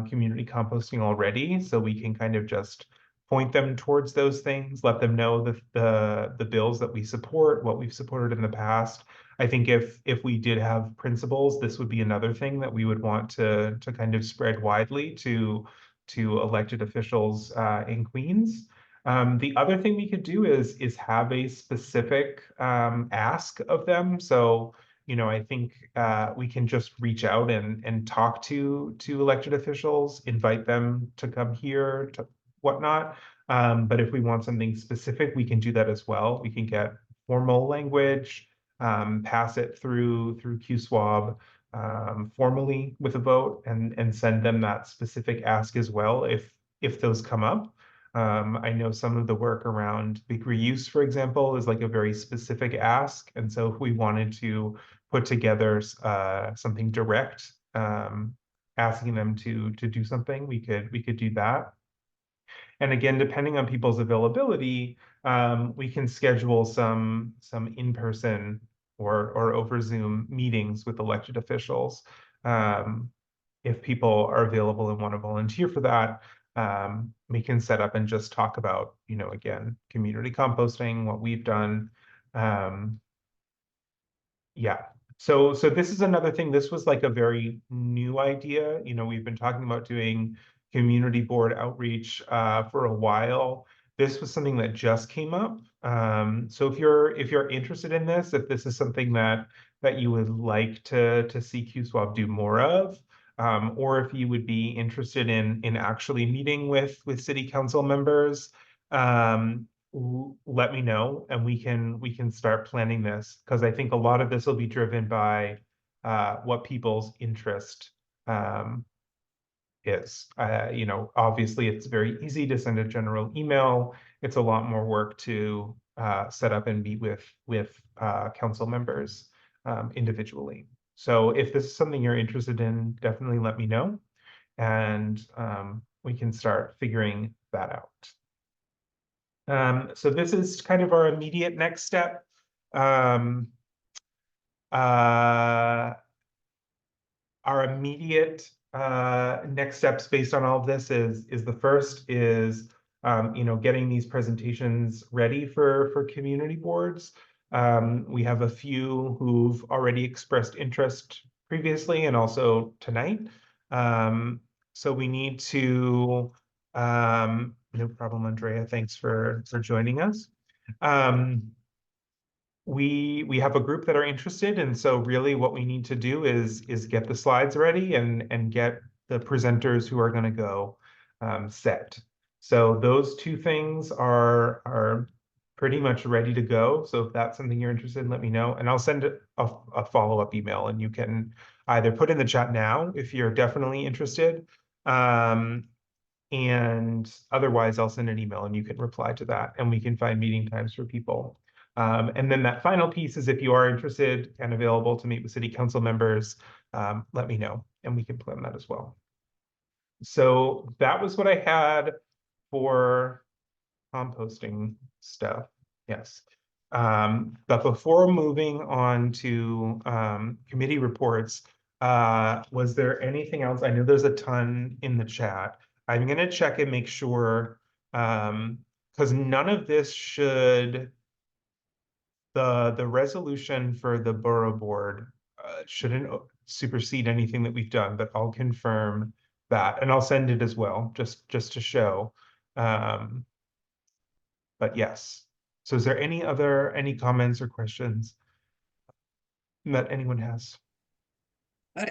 community composting already, so we can kind of just point them towards those things, let them know the bills that we support, what we've supported in the past. I think if we did have principles, this would be another thing that we would want to kind of spread widely to elected officials in Queens. The other thing we could do is have a specific ask of them. So, you know, I think we can just reach out and talk to elected officials, invite them to come here, to whatnot. But if we want something specific, we can do that as well. We can get formal language, pass it through QSWAB formally with a vote, and send them that specific ask as well if those come up. I know some of the work around big reuse, for example, is like a very specific ask. And so if we wanted to put together something direct, asking them to do something, we could do that. And again, depending on people's availability, we can schedule some in-person or over Zoom meetings with elected officials. If people are available and want to volunteer for that, we can set up and just talk about, you know, again, community composting, what we've done. Yeah. So this is another thing. This was like a very new idea. You know, we've been talking about doing community board outreach for a while. This was something that just came up. So if you're interested in this, if this is something that you would like to see QSWAB do more of, or if you would be interested in actually meeting with city council members, let me know, and we can start planning this, because I think a lot of this will be driven by what people's interest is. You know, obviously it's very easy to send a general email. It's a lot more work to set up and meet with council members individually. So if this is something you're interested in, definitely let me know, and we can start figuring that out. So this is kind of our immediate next step. Our immediate next steps based on all of this is the first is you know, getting these presentations ready for community boards. We have a few who've already expressed interest previously and also tonight. So we need to no problem, Andrea. Thanks for joining us. We have a group that are interested, and so really what we need to do is get the slides ready and get the presenters who are going to go set. So those two things are pretty much ready to go. So if that's something you're interested in, let me know, and I'll send a follow-up email, and you can either put in the chat now if you're definitely interested. And otherwise, I'll send an email and you can reply to that, and we can find meeting times for people. And then that final piece is if you are interested and available to meet with city council members, let me know and we can plan that as well. So that was what I had for composting stuff. Yes. But before moving on to committee reports, was there anything else? I know there's a ton in the chat. I'm going to check and make sure, because none of this should, the resolution for the borough board shouldn't supersede anything that we've done, but I'll confirm that, and I'll send it as well, just to show. But yes. So is there any comments or questions that anyone has?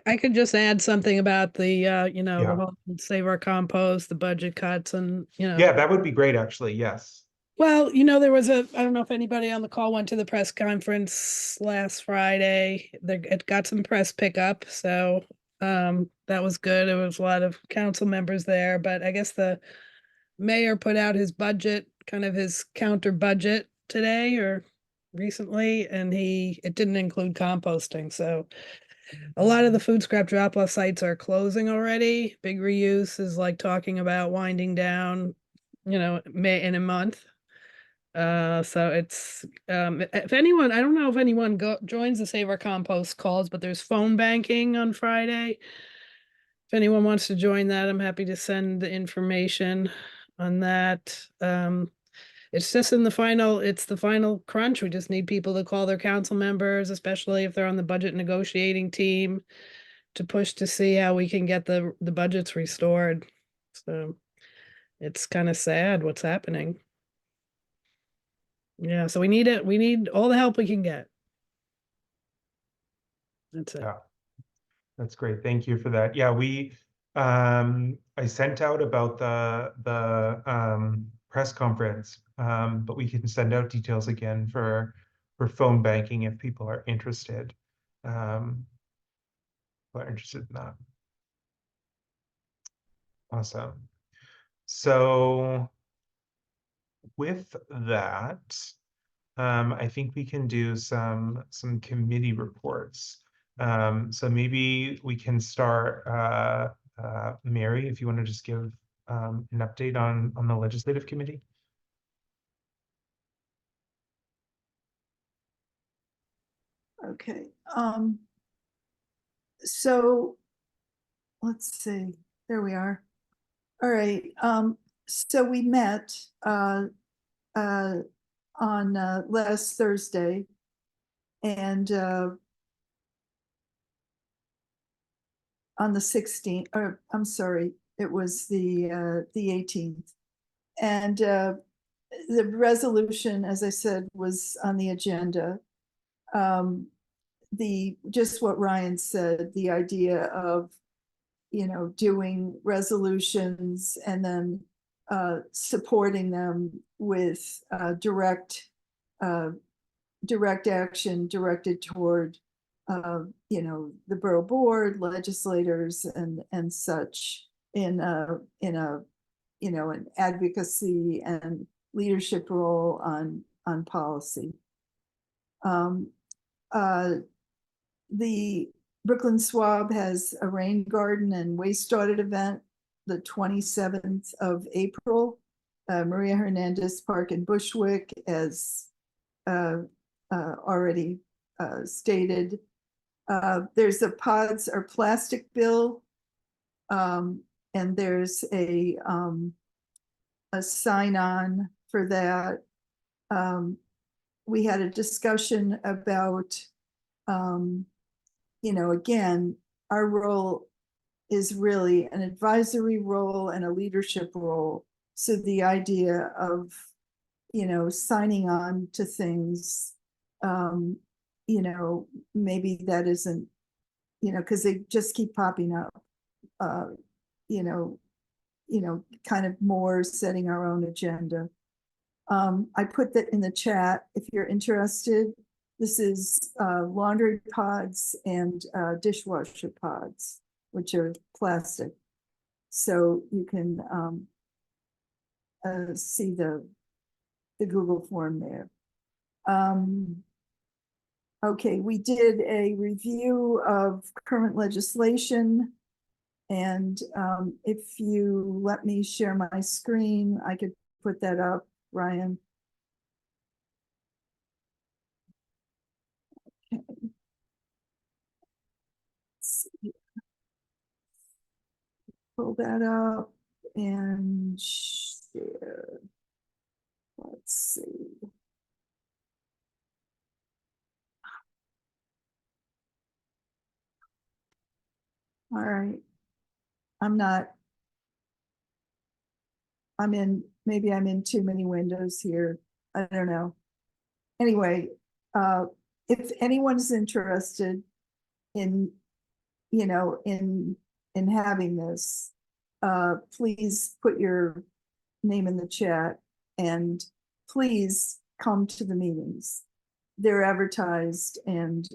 I could just add something about the, you know, Yeah. the whole save our compost, the budget cuts, and, you know. Yeah, that would be great, actually. Yes. Well, you know, there was I don't know if anybody on the call went to the press conference last Friday. It got some press pickup, so that was good. There was a lot of council members there, but I guess the mayor put out his budget, kind of his counter budget today or recently, and it didn't include composting. So a lot of the food scrap drop-off sites are closing already. Big Reuse is like talking about winding down, you know, in a month. So it's if anyone, I don't know if anyone joins the Save Our Compost calls, but there's phone banking on Friday. If anyone wants to join that, I'm happy to send the information on that. It's just it's the final crunch. We just need people to call their council members, especially if they're on the budget negotiating team, to push to see how we can get the budgets restored. So it's kind of sad what's happening. Yeah, so we need it. We need all the help we can get. That's it. Yeah. That's great. Thank you for that. Yeah, I sent out about the press conference, but we can send out details again for phone banking if people are interested. In that. Awesome. So with that, I think we can do some committee reports. So maybe we can start, Mary, if you want to just give an update on the legislative committee. Okay. So let's see, there we are. All right. So we met on last Thursday, and on the 16th, or I'm sorry, it was the 18th. And the resolution, as I said, was on the agenda. Just what Ryan said, the idea of, you know, doing resolutions and then supporting them with direct action directed toward you know, the borough board, legislators, and such in a you know, an advocacy and leadership role on policy. The Brooklyn SWAB has a rain garden and waste audit event the 27th of April. Maria Hernandez Park in Bushwick, as already stated. There's a pods or plastic bill, and there's a sign-on for that. We had a discussion about, you know, again, our role is really an advisory role and a leadership role. So the idea of, you know, signing on to things, you know, maybe that isn't, you know, because they just keep popping up, you know, kind of more setting our own agenda. I put that in the chat if you're interested. This is laundry pods and dishwasher pods, which are plastic. So you can see the Google form there. Okay, we did a review of current legislation. And if you let me share my screen, I could put that up, Ryan. Okay. Let's see. Pull that up and share. Let's see. All right. Maybe I'm in too many windows here. I don't know. Anyway, if anyone's interested in, in having this, please put your name in the chat and please come to the meetings. They're advertised and,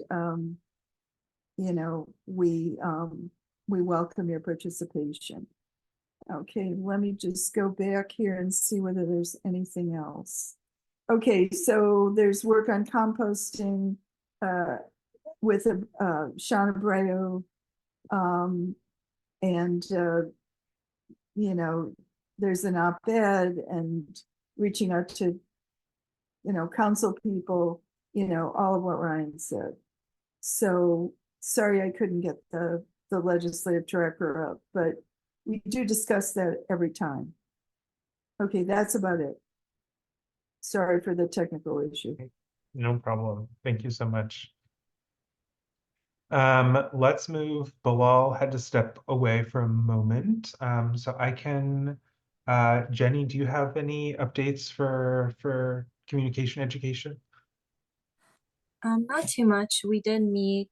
we welcome your participation. Okay, let me just go back here and see whether there's anything else. Okay, so there's work on composting with Sean Abreu, and there's an op-ed and reaching out to council people, all of what Ryan said. So sorry I couldn't get the legislative tracker up, but we do discuss that every time. Okay, that's about it. Sorry for the technical issue. No problem. Thank you so much. Let's move. Bilal had to step away for a moment. So I can, Jenny, do you have any updates for communication education? Not too much. We did meet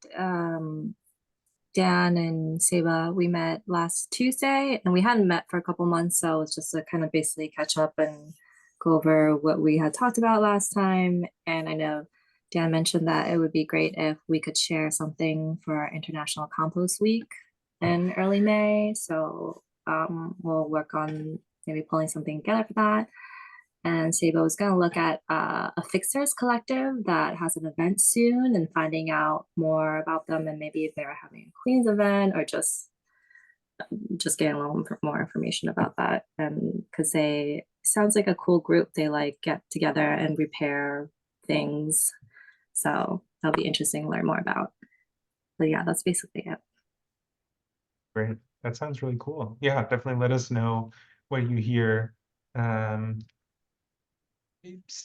Dan and Seba. We met last Tuesday and we hadn't met for a couple months, so it's just to kind of basically catch up and go over what we had talked about last time. And I know Dan mentioned that it would be great if we could share something for our International Compost Week in early May. So we'll work on maybe pulling something together for that. And Saba was going to look at a fixers collective that has an event soon and finding out more about them and maybe if they're having a Queens event or just getting a little more information about that. And because they sounds like a cool group, they like get together and repair things. So that'll be interesting to learn more about. But yeah, that's basically it. Great. That sounds really cool. Yeah, definitely let us know what you hear.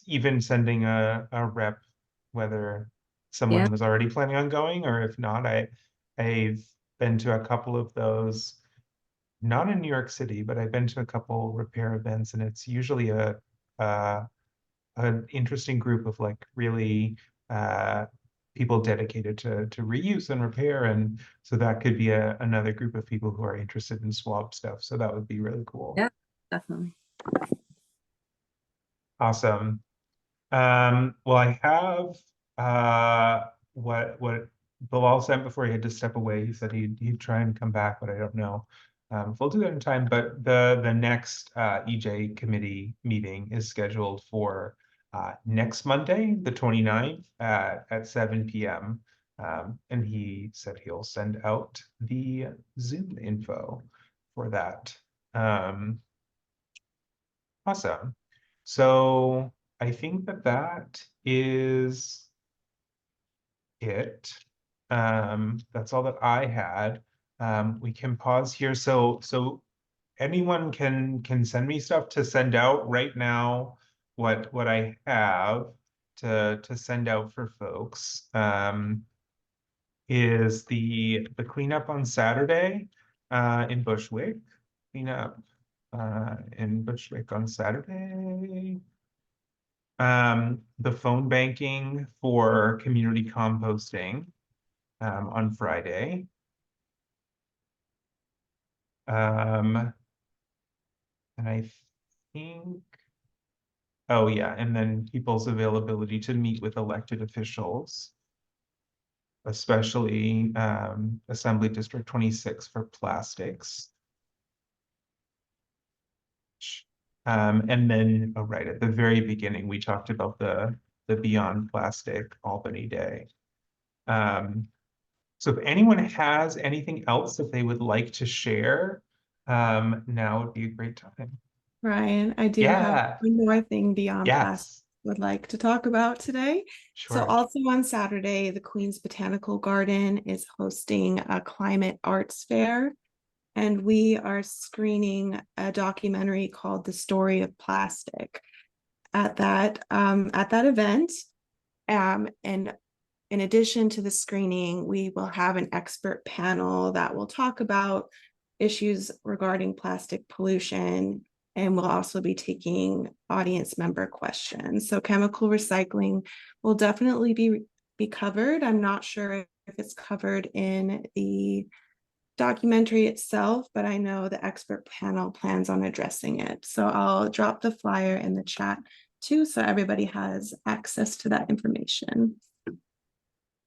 Even sending a rep, whether someone was already planning on going or if not. I've been to a couple of those, not in New York City, but I've been to a couple repair events, and it's usually an interesting group of like really people dedicated to reuse and repair, and so that could be another group of people who are interested in SWAB stuff. So that would be really cool. Yeah, definitely. Awesome. Well, I have what Bilal sent before he had to step away. He said he'd try and come back, but I don't know if we'll do that in time. But the next EJ committee meeting is scheduled for next Monday, the 29th at 7 p.m. And he said he'll send out the Zoom info for that. Awesome. So I think that is it. That's all that I had. We can pause here. So anyone can send me stuff to send out right now. What I have to send out for folks is the cleanup on Saturday in Bushwick. Cleanup in Bushwick on Saturday. The phone banking for community composting on Friday. And I think Oh, yeah, and then people's availability to meet with elected officials, especially Assembly District 26 for plastics. And then, oh, right, at the very beginning, we talked about the Beyond Plastic Albany Day. So if anyone has anything else that they would like to share, now would be a great time. Ryan, I do Yeah. have one more thing beyond plastic Yes, would like to talk about today. So sure. also on Saturday, the Queen's Botanical Garden is hosting a climate arts fair, and we are screening a documentary called The Story of Plastic at that event. And in addition to the screening, we will have an expert panel that will talk about issues regarding plastic pollution, and we'll also be taking audience member questions. So chemical recycling will definitely be covered. I'm not sure if it's covered in the documentary itself, but I know the expert panel plans on addressing it. So I'll drop the flyer in the chat too, so everybody has access to that information.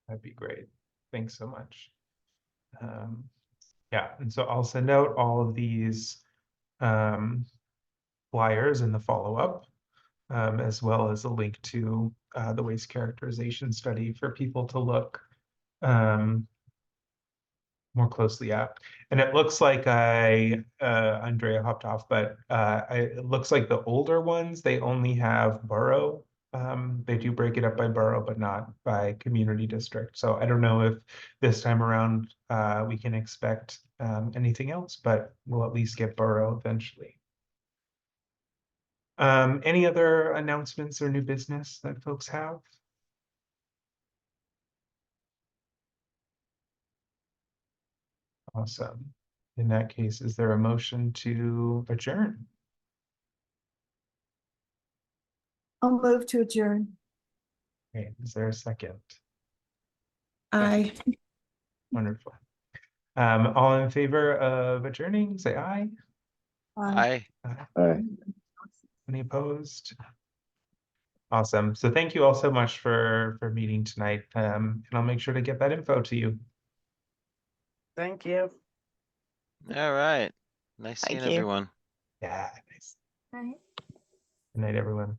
That'd be great. Thanks so much. Yeah, and so I'll send out all of these flyers in the follow-up, as well as a link to the waste characterization study for people to look more closely at. And it looks like Andrea hopped off, but it looks like the older ones, they only have borough. They do break it up by borough, but not by community district. So I don't know if this time around we can expect anything else, but we'll at least get borough eventually. Any other announcements or new business that folks have? Awesome. In that case, is there a motion to adjourn? I'll move to adjourn. Okay, is there a second? Aye. Wonderful. All in favor of adjourning, say aye. Aye. Any opposed? Awesome. So thank you all so much for meeting tonight. And I'll make sure to get that info to you. Thank you. All right. Nice seeing Thank you. everyone. Yeah, nice. All right. Good night, everyone.